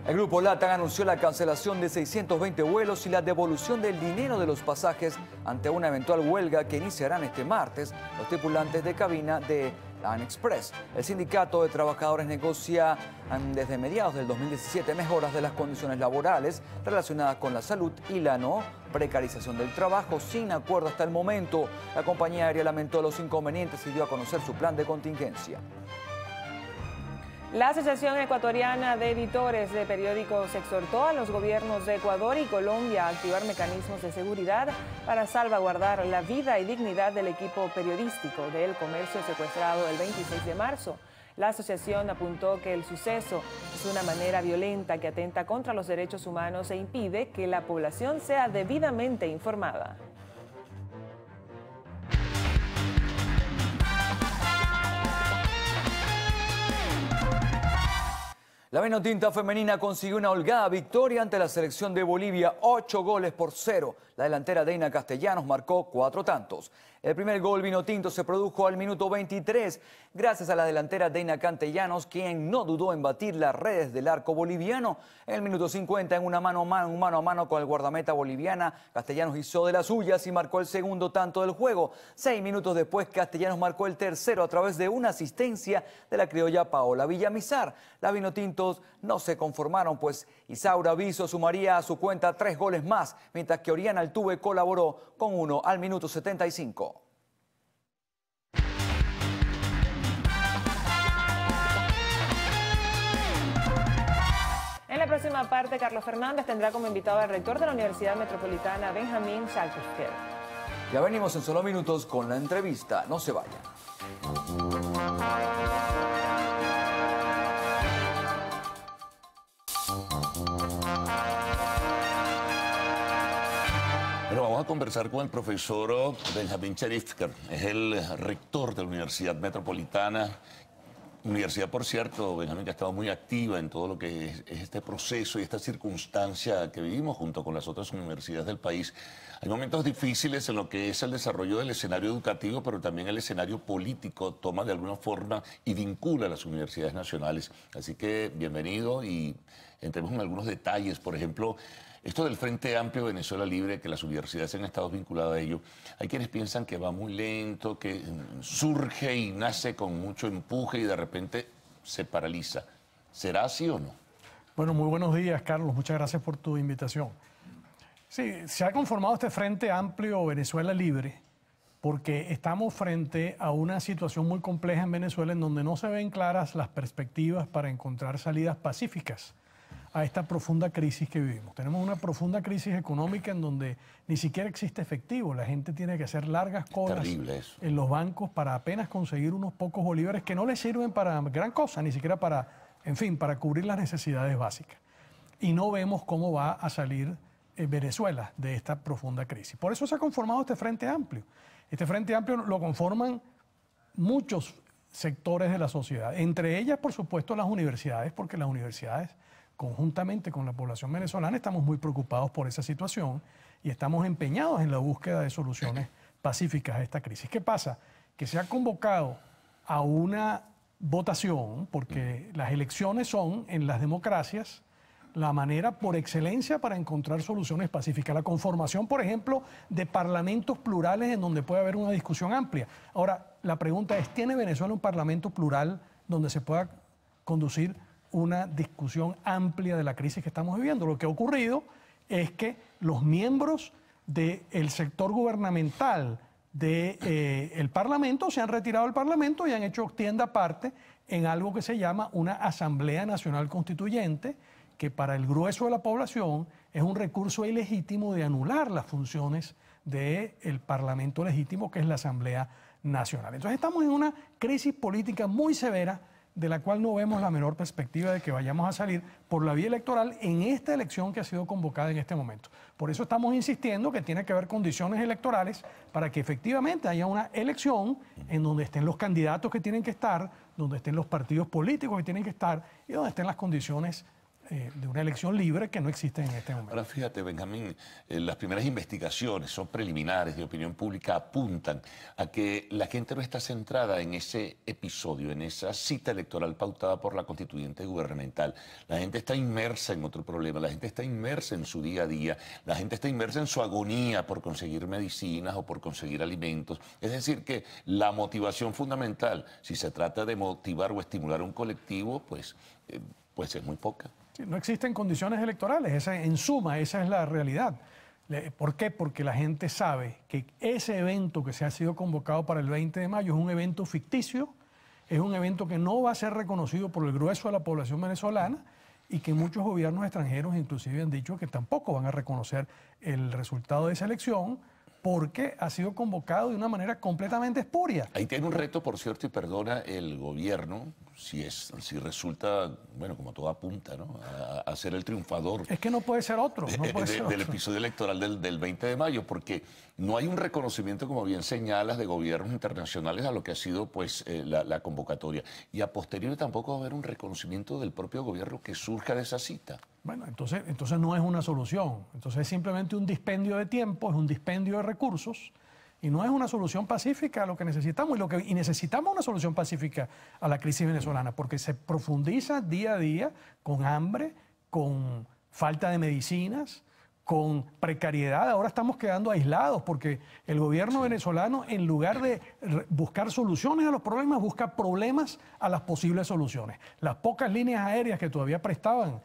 El grupo LATAM anunció la cancelación de 620 vuelos y la devolución del dinero de los pasajes ante una eventual huelga que iniciarán este martes los tripulantes de cabina de LAN Express. El sindicato de trabajadores negocia desde mediados del 2017 mejoras de las condiciones laborales relacionadas con la salud y la no precarización del trabajo sin acuerdo hasta el momento. La compañía aérea lamentó los inconvenientes y dio a conocer su plan de contingencia. La Asociación Ecuatoriana de Editores de Periódicos exhortó a los gobiernos de Ecuador y Colombia a activar mecanismos de seguridad para salvaguardar la vida y dignidad del equipo periodístico del Comercio secuestrado el 26 de marzo. La asociación apuntó que el suceso es una manera violenta que atenta contra los derechos humanos e impide que la población sea debidamente informada. La Vinotinto femenina consiguió una holgada victoria ante la selección de Bolivia, 8-0. La delantera Deina Castellanos marcó 4 tantos. El primer gol vinotinto se produjo al minuto 23, gracias a la delantera Deina Castellanos, quien no dudó en batir las redes del arco boliviano. En el minuto 50, en un mano a mano con el guardameta boliviana, Castellanos hizo de las suyas y marcó el segundo tanto del juego. 6 minutos después, Castellanos marcó el tercero a través de una asistencia de la criolla Paola Villamizar. Las vinotintos no se conformaron, pues Isaura Viso sumaría a su cuenta 3 goles más, mientras que Oriana Altuve colaboró con uno al minuto 75. En la próxima parte, Carlos Fernández tendrá como invitado al rector de la Universidad Metropolitana, Benjamín Salzberger. Ya venimos en solo minutos con la entrevista. No se vayan. Bueno, vamos a conversar con el profesor Benjamín Cherif, que es el rector de la Universidad Metropolitana. Universidad, por cierto, Benjamín, que ha estado muy activa en todo lo que es este proceso y esta circunstancia que vivimos junto con las otras universidades del país. Hay momentos difíciles en lo que es el desarrollo del escenario educativo, pero también el escenario político toma de alguna forma y vincula a las universidades nacionales. Así que bienvenido y entremos en algunos detalles. Por ejemplo, esto del Frente Amplio Venezuela Libre, que las universidades han estado vinculadas a ello, hay quienes piensan que va muy lento, que surge y nace con mucho empuje y de repente se paraliza. ¿Será así o no? Bueno, muy buenos días, Carlos. Muchas gracias por tu invitación. Sí, se ha conformado este Frente Amplio Venezuela Libre porque estamos frente a una situación muy compleja en Venezuela en donde no se ven claras las perspectivas para encontrar salidas pacíficas a esta profunda crisis que vivimos. Tenemos una profunda crisis económica en donde ni siquiera existe efectivo. La gente tiene que hacer largas colas en los bancos para apenas conseguir unos pocos bolívares que no les sirven para gran cosa, ni siquiera para, en fin, para cubrir las necesidades básicas. Y no vemos cómo va a salir Venezuela de esta profunda crisis. Por eso se ha conformado este Frente Amplio. Este Frente Amplio lo conforman muchos sectores de la sociedad, entre ellas, por supuesto, las universidades, porque las universidades, conjuntamente con la población venezolana, estamos muy preocupados por esa situación y estamos empeñados en la búsqueda de soluciones pacíficas a esta crisis. ¿Qué pasa? Que se ha convocado a una votación, porque las elecciones son, en las democracias, la manera por excelencia para encontrar soluciones pacíficas. La conformación, por ejemplo, de parlamentos plurales en donde puede haber una discusión amplia. Ahora, la pregunta es, ¿tiene Venezuela un parlamento plural donde se pueda conducir una discusión amplia de la crisis que estamos viviendo? Lo que ha ocurrido es que los miembros del sector gubernamental del Parlamento se han retirado del Parlamento y han hecho tienda aparte en algo que se llama una Asamblea Nacional Constituyente, que para el grueso de la población es un recurso ilegítimo de anular las funciones del Parlamento legítimo, que es la Asamblea Nacional. Entonces estamos en una crisis política muy severa de la cual no vemos la menor perspectiva de que vayamos a salir por la vía electoral en esta elección que ha sido convocada en este momento. Por eso estamos insistiendo que tiene que haber condiciones electorales para que efectivamente haya una elección en donde estén los candidatos que tienen que estar, donde estén los partidos políticos que tienen que estar y donde estén las condiciones de una elección libre que no existe en este momento. Ahora fíjate, Benjamín, las primeras investigaciones son preliminares de opinión pública, apuntan a que la gente no está centrada en ese episodio, en esa cita electoral pautada por la constituyente gubernamental. La gente está inmersa en otro problema, la gente está inmersa en su día a día, la gente está inmersa en su agonía por conseguir medicinas o por conseguir alimentos. Es decir, que la motivación fundamental, si se trata de motivar o estimular a un colectivo, pues es muy poca. No existen condiciones electorales, en suma, esa es la realidad. ¿Por qué? Porque la gente sabe que ese evento que se ha sido convocado para el 20 de mayo es un evento ficticio, es un evento que no va a ser reconocido por el grueso de la población venezolana y que muchos gobiernos extranjeros inclusive han dicho que tampoco van a reconocer el resultado de esa elección porque ha sido convocado de una manera completamente espuria. Ahí tiene un reto, por cierto, y perdona, el gobierno, si resulta, bueno, como todo apunta, ¿no?, a ser el triunfador. Es que no puede ser otro. Del episodio electoral del 20 de mayo, porque no hay un reconocimiento, como bien señalas, de gobiernos internacionales a lo que ha sido pues la convocatoria. Y a posteriori tampoco va a haber un reconocimiento del propio gobierno que surja de esa cita. Bueno, entonces no es una solución. Entonces es simplemente un dispendio de tiempo, es un dispendio de recursos y no es una solución pacífica a lo que necesitamos. Y necesitamos una solución pacífica a la crisis venezolana porque se profundiza día a día con hambre, con falta de medicinas, con precariedad. Ahora estamos quedando aislados porque el gobierno venezolano, en lugar de buscar soluciones a los problemas, busca problemas a las posibles soluciones. Las pocas líneas aéreas que todavía prestaban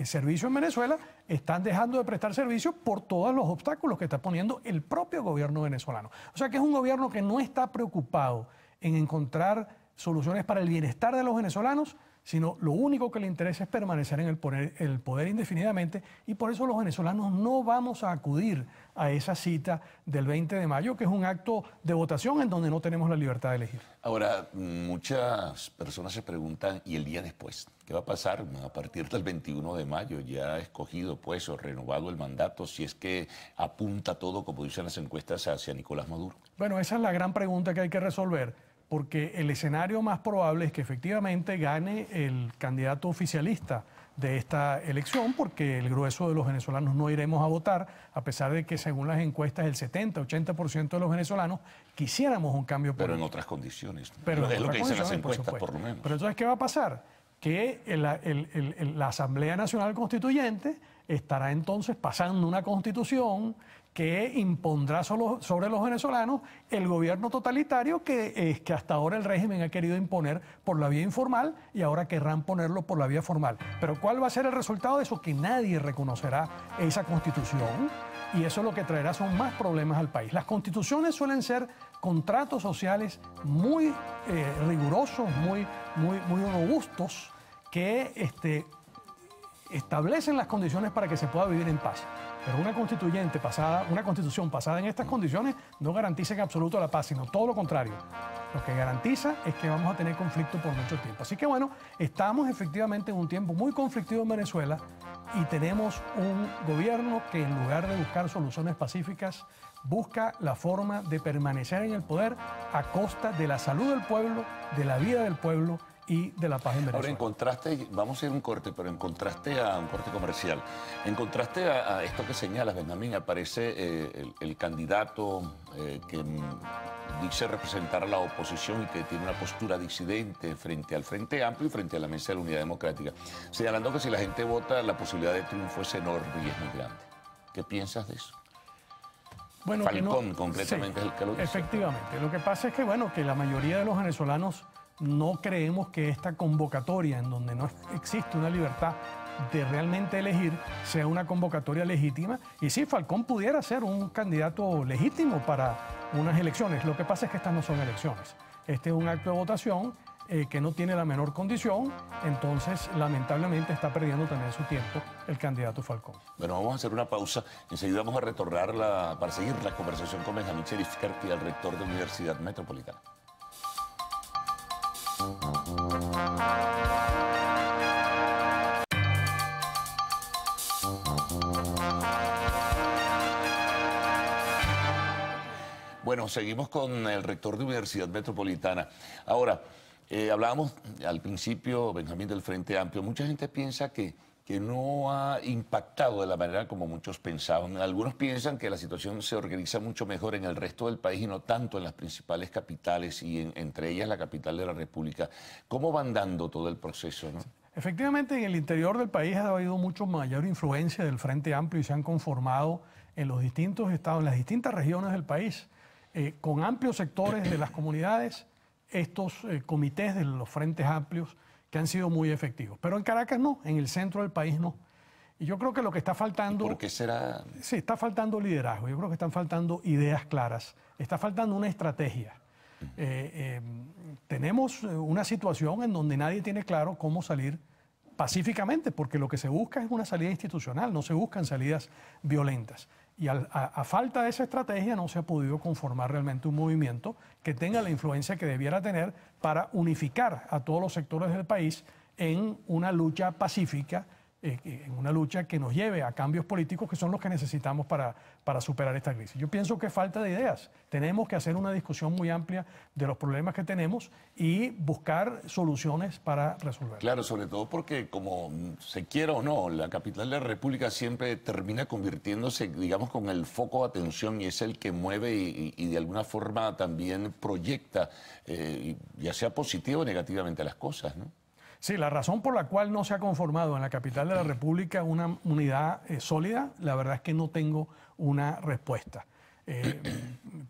servicio en Venezuela están dejando de prestar servicio por todos los obstáculos que está poniendo el propio gobierno venezolano. O sea que es un gobierno que no está preocupado en encontrar soluciones para el bienestar de los venezolanos, sino lo único que le interesa es permanecer en el poder indefinidamente y por eso los venezolanos no vamos a acudir a esa cita del 20 de mayo, que es un acto de votación en donde no tenemos la libertad de elegir. Ahora, muchas personas se preguntan, ¿y el día después? ¿Qué va a pasar a partir del 21 de mayo? Ya escogido pues o renovado el mandato, si es que apunta todo, como dicen las encuestas, hacia Nicolás Maduro. Bueno, esa es la gran pregunta que hay que resolver, porque el escenario más probable es que efectivamente gane el candidato oficialista de esta elección, porque el grueso de los venezolanos no iremos a votar, a pesar de que según las encuestas el 70-80% de los venezolanos quisiéramos un cambio político. Pero en otras condiciones. Pero es lo que dicen las encuestas, por lo menos. Pero entonces, ¿qué va a pasar? Que la Asamblea Nacional Constituyente estará entonces pasando una constitución que impondrá sobre los venezolanos el gobierno totalitario que hasta ahora el régimen ha querido imponer por la vía informal y ahora querrán ponerlo por la vía formal. Pero ¿cuál va a ser el resultado de eso? Que nadie reconocerá esa constitución y eso lo que traerá son más problemas al país. Las constituciones suelen ser contratos sociales muy rigurosos, muy robustos, que establecen las condiciones para que se pueda vivir en paz. Pero una constitución pasada en estas condiciones no garantiza en absoluto la paz, sino todo lo contrario. Lo que garantiza es que vamos a tener conflicto por mucho tiempo. Así que bueno, estamos efectivamente en un tiempo muy conflictivo en Venezuela y tenemos un gobierno que en lugar de buscar soluciones pacíficas, busca la forma de permanecer en el poder a costa de la salud del pueblo, de la vida del pueblo y de la paz en Venezuela. Ahora, en contraste, vamos a hacer un corte, pero en contraste a un corte comercial, en contraste a esto que señalas, Benjamín, aparece el candidato que dice representar a la oposición y que tiene una postura disidente frente al Frente Amplio y frente a la Mesa de la Unidad Democrática, señalando que si la gente vota, la posibilidad de triunfo es enorme y es muy grande. ¿Qué piensas de eso? Bueno, Falcón, concretamente, sí, es el que lo dice. Efectivamente. Lo que pasa es que, bueno, que la mayoría de los venezolanos no creemos que esta convocatoria, en donde no existe una libertad de realmente elegir, sea una convocatoria legítima. Y sí, Falcón pudiera ser un candidato legítimo para unas elecciones. Lo que pasa es que estas no son elecciones. Este es un acto de votación que no tiene la menor condición, entonces lamentablemente está perdiendo también su tiempo el candidato Falcón. Bueno, vamos a hacer una pausa. Enseguida vamos a retornar para seguir la conversación con Benjamín Cherif Kerpi, el rector de la Universidad Metropolitana. Bueno, seguimos con el rector de Universidad Metropolitana. Ahora, hablábamos al principio, Benjamín, del Frente Amplio. Mucha gente piensa que no ha impactado de la manera como muchos pensaban. Algunos piensan que la situación se organiza mucho mejor en el resto del país y no tanto en las principales capitales y entre ellas la capital de la República. ¿Cómo van dando todo el proceso, no? Efectivamente, en el interior del país ha habido mucho mayor influencia del Frente Amplio y se han conformado en los distintos estados, en las distintas regiones del país, con amplios sectores de las comunidades, estos comités de los Frentes Amplios que han sido muy efectivos. Pero en Caracas no, en el centro del país no. Y yo creo que lo que está faltando... ¿Por qué será? Sí, está faltando liderazgo, yo creo que están faltando ideas claras, está faltando una estrategia. Tenemos una situación en donde nadie tiene claro cómo salir pacíficamente, porque lo que se busca es una salida institucional, no se buscan salidas violentas. Y a falta de esa estrategia no se ha podido conformar realmente un movimiento que tenga la influencia que debiera tener para unificar a todos los sectores del país en una lucha pacífica, en una lucha que nos lleve a cambios políticos que son los que necesitamos para superar esta crisis. Yo pienso que falta de ideas. Tenemos que hacer una discusión muy amplia de los problemas que tenemos y buscar soluciones para resolverlos. Claro, sobre todo porque, como se quiera o no, la capital de la República siempre termina convirtiéndose, digamos, con el foco de atención y es el que mueve y de alguna forma también proyecta, ya sea positivo o negativamente, las cosas, ¿no? Sí, la razón por la cual no se ha conformado en la capital de la República una unidad sólida, la verdad es que no tengo una respuesta.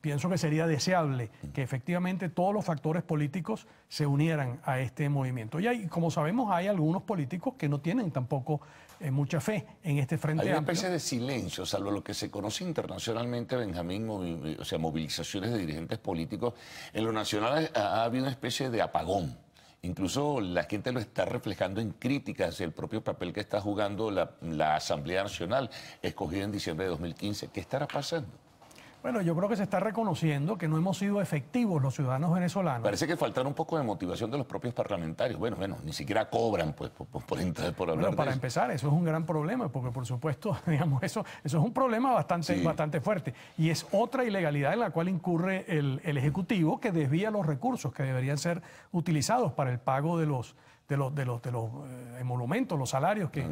Pienso que sería deseable que efectivamente todos los factores políticos se unieran a este movimiento. Y como sabemos, hay algunos políticos que no tienen tampoco mucha fe en este Frente Amplio. Hay una especie de silencio, salvo lo que se conoce internacionalmente, Benjamín, o sea, movilizaciones de dirigentes políticos. En lo nacional ha habido una especie de apagón. Incluso la gente lo está reflejando en críticas hacia el propio papel que está jugando la Asamblea Nacional, escogida en diciembre de 2015. ¿Qué estará pasando? Bueno, yo creo que se está reconociendo que no hemos sido efectivos los ciudadanos venezolanos. Parece que faltaron un poco de motivación de los propios parlamentarios. Bueno, ni siquiera cobran pues, por hablar para de eso. empezar, eso es un gran problema, porque por supuesto, digamos, eso es un problema bastante fuerte. Y es otra ilegalidad en la cual incurre el Ejecutivo, que desvía los recursos que deberían ser utilizados para el pago de los emolumentos, los salarios que...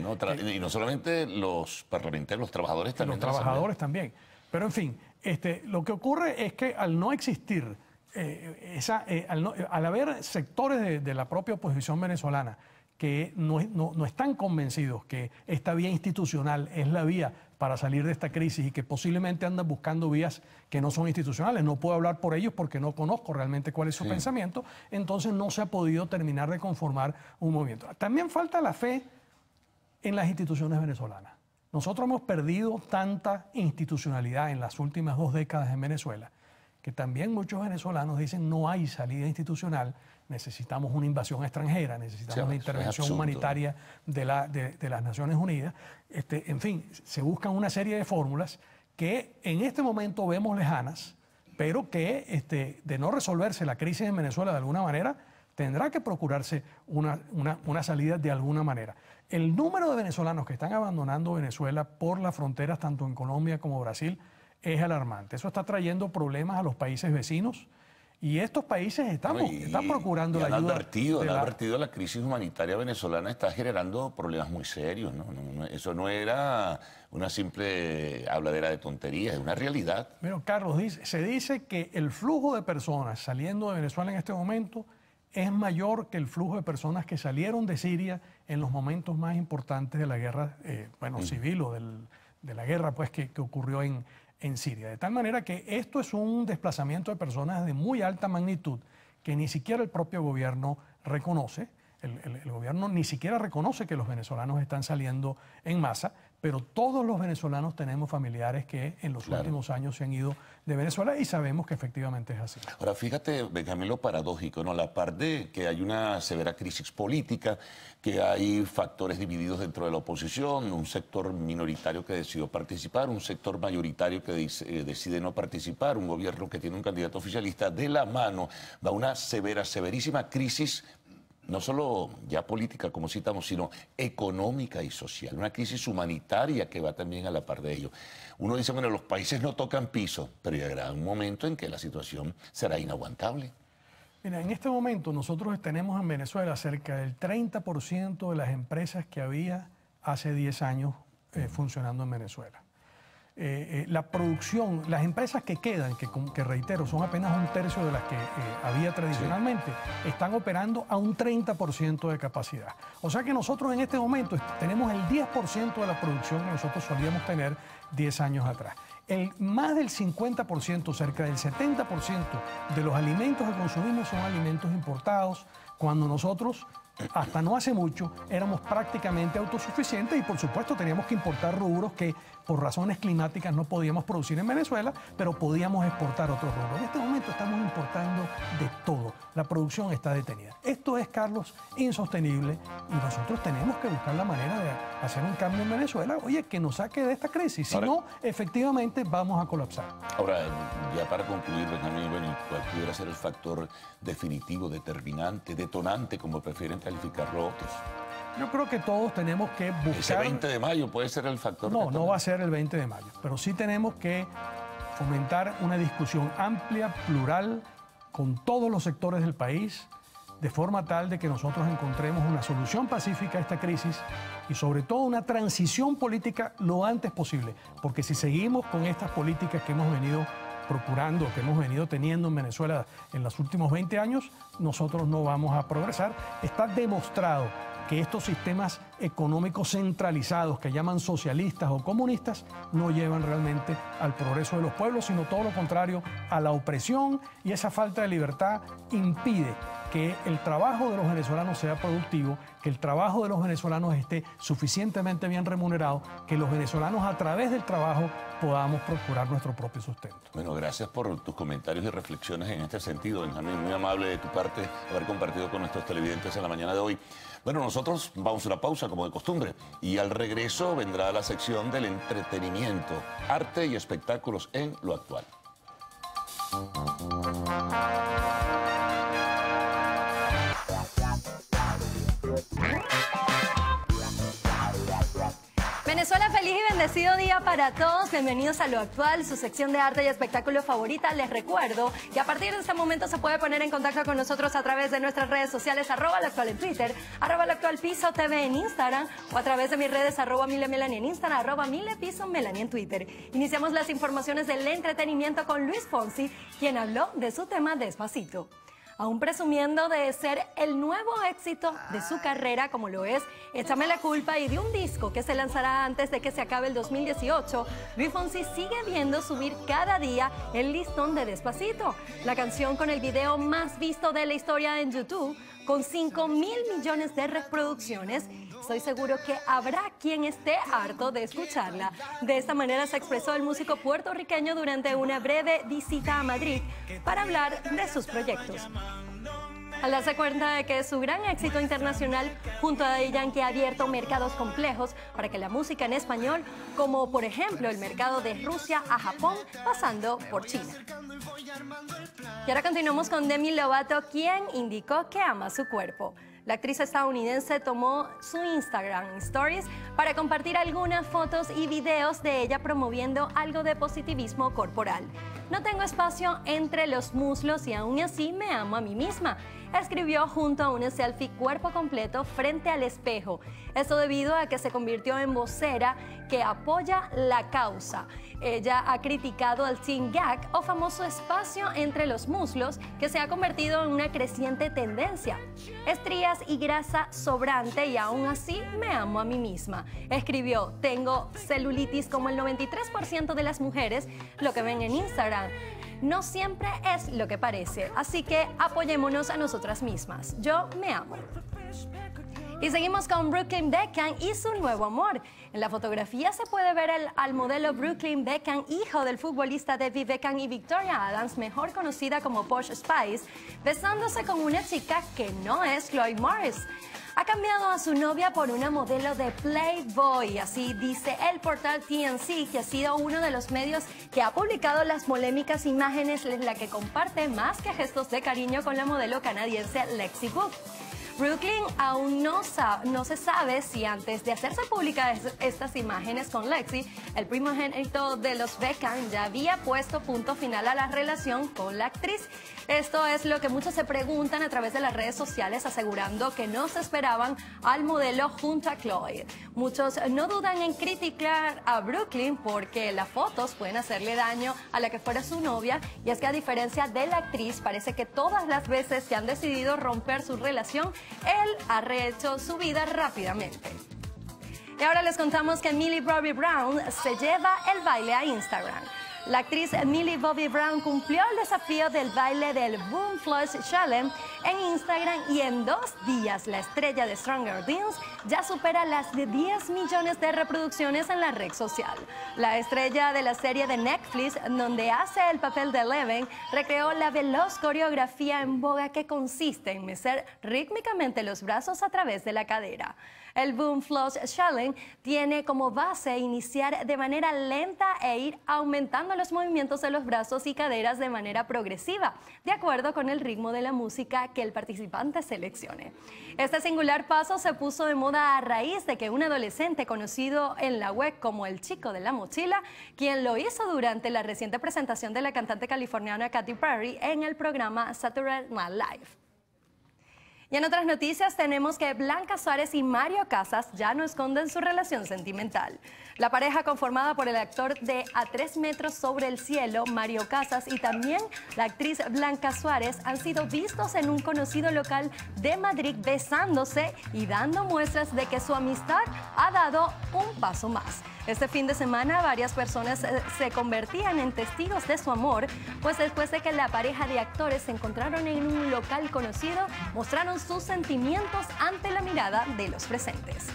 Y no solamente los parlamentarios, los trabajadores también. Los trabajadores también. Pero en fin, lo que ocurre es que al no existir, al haber sectores de la propia oposición venezolana que no están convencidos que esta vía institucional es la vía para salir de esta crisis y que posiblemente andan buscando vías que no son institucionales, no puedo hablar por ellos porque no conozco realmente cuál es su pensamiento, entonces no se ha podido terminar de conformar un movimiento. También falta la fe en las instituciones venezolanas. Nosotros hemos perdido tanta institucionalidad en las últimas 2 décadas en Venezuela que también muchos venezolanos dicen no hay salida institucional, necesitamos una invasión extranjera, necesitamos una intervención humanitaria de las Naciones Unidas. En fin, se buscan una serie de fórmulas que en este momento vemos lejanas, pero que de no resolverse la crisis en Venezuela de alguna manera, tendrá que procurarse una salida de alguna manera. El número de venezolanos que están abandonando Venezuela por las fronteras, tanto en Colombia como Brasil, es alarmante. Eso está trayendo problemas a los países vecinos y estos países están procurando la ayuda. Han advertido la crisis humanitaria venezolana está generando problemas muy serios, ¿no? Eso no era una simple habladera de tonterías, es una realidad. Bueno, Carlos, se dice que el flujo de personas saliendo de Venezuela en este momento es mayor que el flujo de personas que salieron de Siria en los momentos más importantes de la guerra civil o de la guerra pues, que ocurrió en Siria. De tal manera que esto es un desplazamiento de personas de muy alta magnitud que ni siquiera el propio gobierno reconoce. El gobierno ni siquiera reconoce que los venezolanos están saliendo en masa, pero todos los venezolanos tenemos familiares que en los últimos años se han ido de Venezuela y sabemos que efectivamente es así. Ahora, fíjate, Benjamín, lo paradójico, ¿no? La par de que hay una severa crisis política, que hay factores divididos dentro de la oposición, un sector minoritario que decidió participar, un sector mayoritario que decide no participar, un gobierno que tiene un candidato oficialista, de la mano va una severísima crisis no solo ya política, como citamos, sino económica y social. Una crisis humanitaria que va también a la par de ello. Uno dice, bueno, los países no tocan piso, pero llegará un momento en que la situación será inaguantable. Mira, en este momento nosotros tenemos en Venezuela cerca del 30% de las empresas que había hace 10 años funcionando en Venezuela. La producción, las empresas que quedan, que reitero, son apenas un tercio de las que había tradicionalmente, están operando a un 30% de capacidad. O sea que nosotros en este momento tenemos el 10% de la producción que nosotros solíamos tener 10 años atrás. Más del 50%, cerca del 70% de los alimentos que consumimos son alimentos importados, cuando nosotros, hasta no hace mucho, éramos prácticamente autosuficientes y por supuesto teníamos que importar rubros que por razones climáticas no podíamos producir en Venezuela, pero podíamos exportar otros rubros. En este momento estamos importando de todo. La producción está detenida. Esto es, Carlos, insostenible y nosotros tenemos que buscar la manera de hacer un cambio en Venezuela, oye, que nos saque de esta crisis. Si no, efectivamente vamos a colapsar. Ahora, ya para concluir, Benjamín, bueno, ¿cuál pudiera ser el factor definitivo, determinante, detonante, como prefieren calificarlo otros? Yo creo que todos tenemos que buscar... ¿Ese 20 de mayo puede ser el factor? No va a ser el 20 de mayo, pero sí tenemos que fomentar una discusión amplia, plural, con todos los sectores del país, de forma tal de que nosotros encontremos una solución pacífica a esta crisis y sobre todo una transición política lo antes posible, porque si seguimos con estas políticas que hemos venido procurando, que hemos venido teniendo en Venezuela en los últimos 20 años, nosotros no vamos a progresar. Está demostrado que estos sistemas económicos centralizados que llaman socialistas o comunistas no llevan realmente al progreso de los pueblos, sino todo lo contrario, a la opresión, y esa falta de libertad impide que el trabajo de los venezolanos sea productivo, que el trabajo de los venezolanos esté suficientemente bien remunerado, que los venezolanos a través del trabajo podamos procurar nuestro propio sustento. Bueno, gracias por tus comentarios y reflexiones en este sentido, Benjamín. Muy amable de tu parte haber compartido con nuestros televidentes en la mañana de hoy. Bueno, nosotros vamos a una pausa como de costumbre y al regreso vendrá la sección del entretenimiento, arte y espectáculos en lo actual. Venezuela, feliz y bendecido día para todos. Bienvenidos a Lo Actual, su sección de arte y espectáculo favorita. Les recuerdo que a partir de este momento se puede poner en contacto con nosotros a través de nuestras redes sociales, @loactual en Twitter, @loactualpiso.tv en Instagram o a través de mis redes @milemelanie en Instagram, @milepisomelanie en Twitter. Iniciamos las informaciones del entretenimiento con Luis Fonsi, quien habló de su tema Despacito. Aún presumiendo de ser el nuevo éxito de su carrera, como lo es Échame la culpa, y de un disco que se lanzará antes de que se acabe el 2018, Luis Fonsi sigue viendo subir cada día el listón de Despacito, la canción con el video más visto de la historia en YouTube, con 5.000 millones de reproducciones. Estoy seguro que habrá quien esté harto de escucharla. De esta manera se expresó el músico puertorriqueño durante una breve visita a Madrid para hablar de sus proyectos. Al darse cuenta de que su gran éxito internacional junto a Daddy Yankee ha abierto mercados complejos para que la música en español, como por ejemplo el mercado de Rusia a Japón, pasando por China. Y ahora continuamos con Demi Lovato, quien indicó que ama su cuerpo. La actriz estadounidense tomó su Instagram Stories para compartir algunas fotos y videos de ella promoviendo algo de positivismo corporal. No tengo espacio entre los muslos y aún así me amo a mí misma, escribió junto a una selfie cuerpo completo frente al espejo. Esto debido a que se convirtió en vocera que apoya la causa. Ella ha criticado el teen gag o famoso espacio entre los muslos que se ha convertido en una creciente tendencia. Estrías y grasa sobrante y aún así me amo a mí misma. Escribió, tengo celulitis como el 93% de las mujeres, lo que ven en Instagram. No siempre es lo que parece, así que apoyémonos a nosotras mismas. Yo me amo. Y seguimos con Brooklyn Beckham y su nuevo amor. En la fotografía se puede ver al modelo Brooklyn Beckham, hijo del futbolista David Beckham y Victoria Adams, mejor conocida como Posh Spice, besándose con una chica que no es Chloe Morris. Ha cambiado a su novia por una modelo de Playboy, así dice el portal TMZ, que ha sido uno de los medios que ha publicado las polémicas imágenes en la que comparte más que gestos de cariño con la modelo canadiense Lexi Book. Brooklyn aún no se sabe si antes de hacerse públicas estas imágenes con Lexi, el primogénito de los Beckham ya había puesto punto final a la relación con la actriz. Esto es lo que muchos se preguntan a través de las redes sociales, asegurando que no se esperaban al modelo junto a Khloe. Muchos no dudan en criticar a Brooklyn porque las fotos pueden hacerle daño a la que fuera su novia, y es que a diferencia de la actriz, parece que todas las veces que han decidido romper su relación, él ha rehecho su vida rápidamente. Y ahora les contamos que Millie Bobby Brown se lleva el baile a Instagram. La actriz Millie Bobby Brown cumplió el desafío del baile del Boom Flush Challenge en Instagram, y en 2 días la estrella de Stranger Things ya supera las de 10 millones de reproducciones en la red social. La estrella de la serie de Netflix, donde hace el papel de Eleven, recreó la veloz coreografía en boga que consiste en mecer rítmicamente los brazos a través de la cadera. El Boom Flush Challenge tiene como base iniciar de manera lenta e ir aumentando los movimientos de los brazos y caderas de manera progresiva, de acuerdo con el ritmo de la música que el participante seleccione. Este singular paso se puso de moda a raíz de que un adolescente conocido en la web como el chico de la mochila, quien lo hizo durante la reciente presentación de la cantante californiana Katy Perry en el programa Saturday Night Live. Y en otras noticias tenemos que Blanca Suárez y Mario Casas ya no esconden su relación sentimental. La pareja, conformada por el actor de A 3 metros sobre el cielo, Mario Casas, y también la actriz Blanca Suárez, han sido vistos en un conocido local de Madrid besándose y dando muestras de que su amistad ha dado un paso más. Este fin de semana varias personas se convertían en testigos de su amor, pues después de que la pareja de actores se encontraron en un local conocido, mostraron sus sentimientos ante la mirada de los presentes.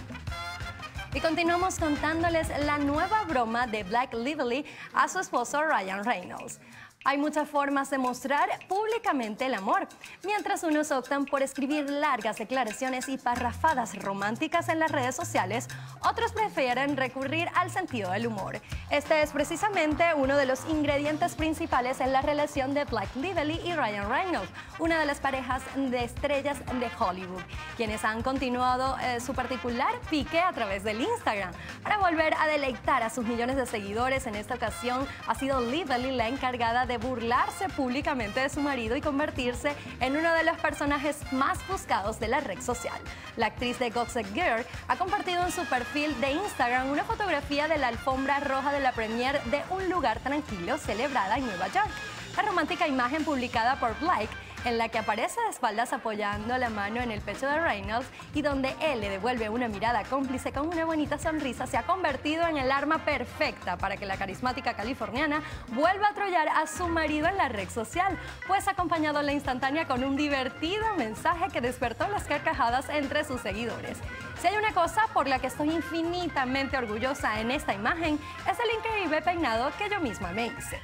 Y continuamos contándoles la nueva broma de Blake Lively a su esposo Ryan Reynolds. Hay muchas formas de mostrar públicamente el amor. Mientras unos optan por escribir largas declaraciones y parrafadas románticas en las redes sociales, otros prefieren recurrir al sentido del humor. Este es precisamente uno de los ingredientes principales en la relación de Blake Lively y Ryan Reynolds, una de las parejas de estrellas de Hollywood, quienes han continuado su particular pique a través del Instagram. Para volver a deleitar a sus millones de seguidores, en esta ocasión ha sido Lively la encargada de burlarse públicamente de su marido y convertirse en uno de los personajes más buscados de la red social. La actriz de Gossip Girl ha compartido en su perfil de Instagram una fotografía de la alfombra roja de la premiere de Un lugar tranquilo celebrada en Nueva York. La romántica imagen publicada por Blake, en la que aparece de espaldas apoyando la mano en el pecho de Reynolds y donde él le devuelve una mirada cómplice con una bonita sonrisa, se ha convertido en el arma perfecta para que la carismática californiana vuelva a trollar a su marido en la red social, pues ha acompañado la instantánea con un divertido mensaje que despertó las carcajadas entre sus seguidores. Si hay una cosa por la que estoy infinitamente orgullosa en esta imagen, es el increíble peinado que yo misma me hice.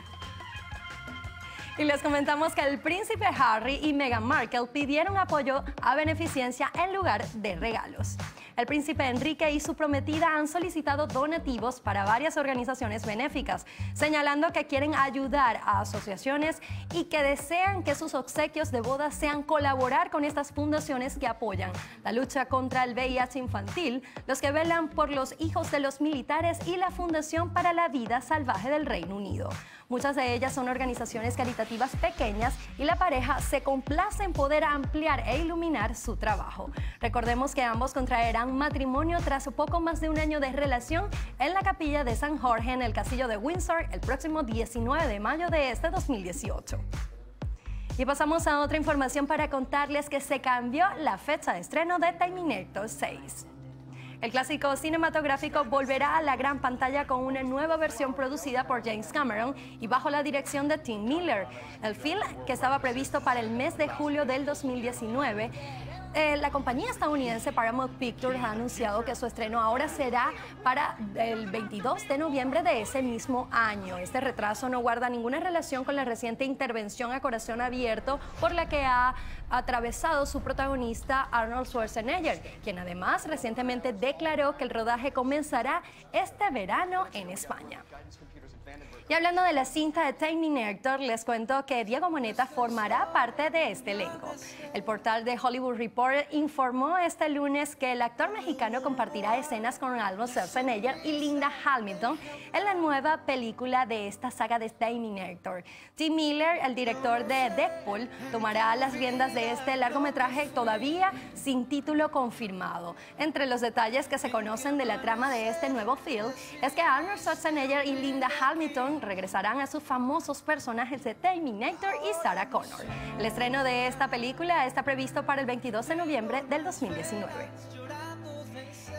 Y les comentamos que el príncipe Harry y Meghan Markle pidieron apoyo a beneficencia en lugar de regalos. El príncipe Enrique y su prometida han solicitado donativos para varias organizaciones benéficas, señalando que quieren ayudar a asociaciones y que desean que sus obsequios de boda sean colaborar con estas fundaciones que apoyan la lucha contra el VIH infantil, los que velan por los hijos de los militares y la Fundación para la Vida Salvaje del Reino Unido. Muchas de ellas son organizaciones caritativas pequeñas y la pareja se complace en poder ampliar e iluminar su trabajo. Recordemos que ambos contraerán matrimonio tras poco más de un año de relación en la capilla de San Jorge en el castillo de Windsor el próximo 19 de mayo de este 2018. Y pasamos a otra información para contarles que se cambió la fecha de estreno de Terminator 6. El clásico cinematográfico volverá a la gran pantalla con una nueva versión producida por James Cameron y bajo la dirección de Tim Miller. El film, que estaba previsto para el mes de julio del 2019, la compañía estadounidense Paramount Pictures ha anunciado que su estreno ahora será para el 22 de noviembre de ese mismo año. Este retraso no guarda ninguna relación con la reciente intervención a corazón abierto por la que ha atravesado su protagonista Arnold Schwarzenegger, quien además recientemente declaró que el rodaje comenzará este verano en España. Y hablando de la cinta de Terminator, les cuento que Diego Boneta formará parte de este elenco. El portal de Hollywood Reporter informó este lunes que el actor mexicano compartirá escenas con Arnold Schwarzenegger y Linda Hamilton en la nueva película de esta saga de Terminator. Tim Miller, el director de Deadpool, tomará las riendas de este largometraje todavía sin título confirmado. Entre los detalles que se conocen de la trama de este nuevo film es que Arnold Schwarzenegger y Linda Hamilton regresarán a sus famosos personajes de Terminator y Sarah Connor. El estreno de esta película está previsto para el 22 de noviembre del 2019.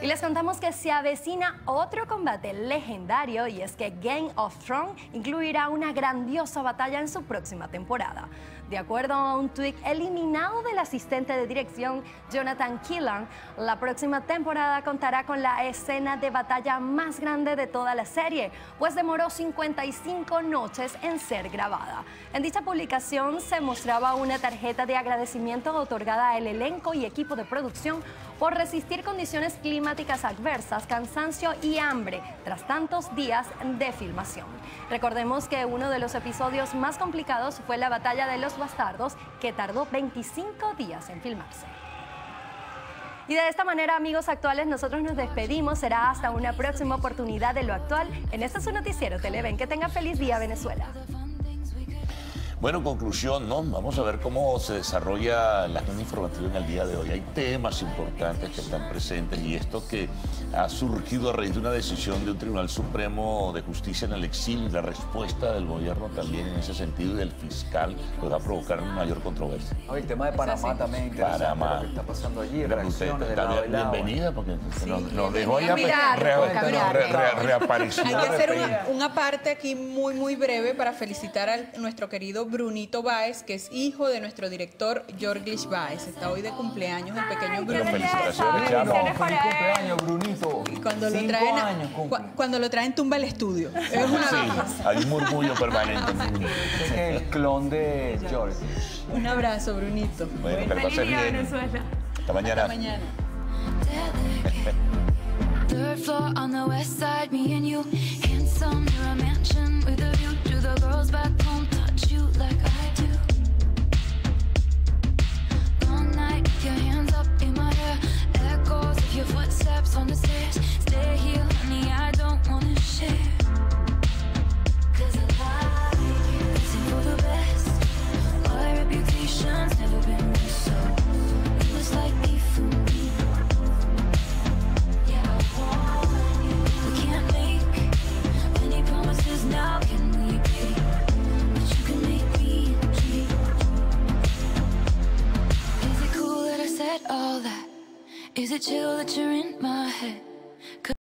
Y les contamos que se avecina otro combate legendario, y es que Game of Thrones incluirá una grandiosa batalla en su próxima temporada. De acuerdo a un tuit eliminado del asistente de dirección Jonathan Killan, la próxima temporada contará con la escena de batalla más grande de toda la serie, pues demoró 55 noches en ser grabada. En dicha publicación se mostraba una tarjeta de agradecimiento otorgada al elenco y equipo de producción por resistir condiciones climáticas adversas, cansancio y hambre tras tantos días de filmación. Recordemos que uno de los episodios más complicados fue la batalla de los bastardos, que tardó 25 días en filmarse. Y de esta manera, amigos actuales, nosotros nos despedimos. Será hasta una próxima oportunidad de Lo Actual en este su noticiero Televen. Que tenga feliz día, Venezuela. Bueno, en conclusión, ¿no? Vamos a ver cómo se desarrolla la agenda informativa en el día de hoy. Hay temas importantes que están presentes, y esto que ha surgido a raíz de una decisión de un Tribunal Supremo de Justicia en el exilio, y la respuesta del gobierno también en ese sentido y del fiscal, pues va a provocar una mayor controversia. El tema de Panamá también es interesante. Panamá. Lo que está pasando allí, Usted reacciones de está lado y lado. bienvenida, porque Sí, nos dejó allá, reapareció. Hay que hacer una parte aquí muy breve para felicitar a nuestro querido Brunito Báez, que es hijo de nuestro director Jorge Báez. Está hoy de cumpleaños el pequeño Brunito. Felicitaciones, chamo. Feliz cumpleaños, Brunito. Y cuando lo traen tumba el estudio. Es una hay un murmullo permanente. Es el clon de George. Un abrazo, Brunito. Bueno, que le pase bien. Venezuela. Hasta mañana. Hasta mañana. Third floor on the west side, me and you, handsome, near a mansion with a view to the girls back home, touch you like I do. All night, your hands up in my hair, echoes of your footsteps on the stairs. Stay here, honey, I don't wanna share. 'Cause I like it, listen for the best. My reputation's never been this so. It was like me for me. Now can we be? But you can make me dream. Is it cool that I said all that? Is it chill that you're in my head?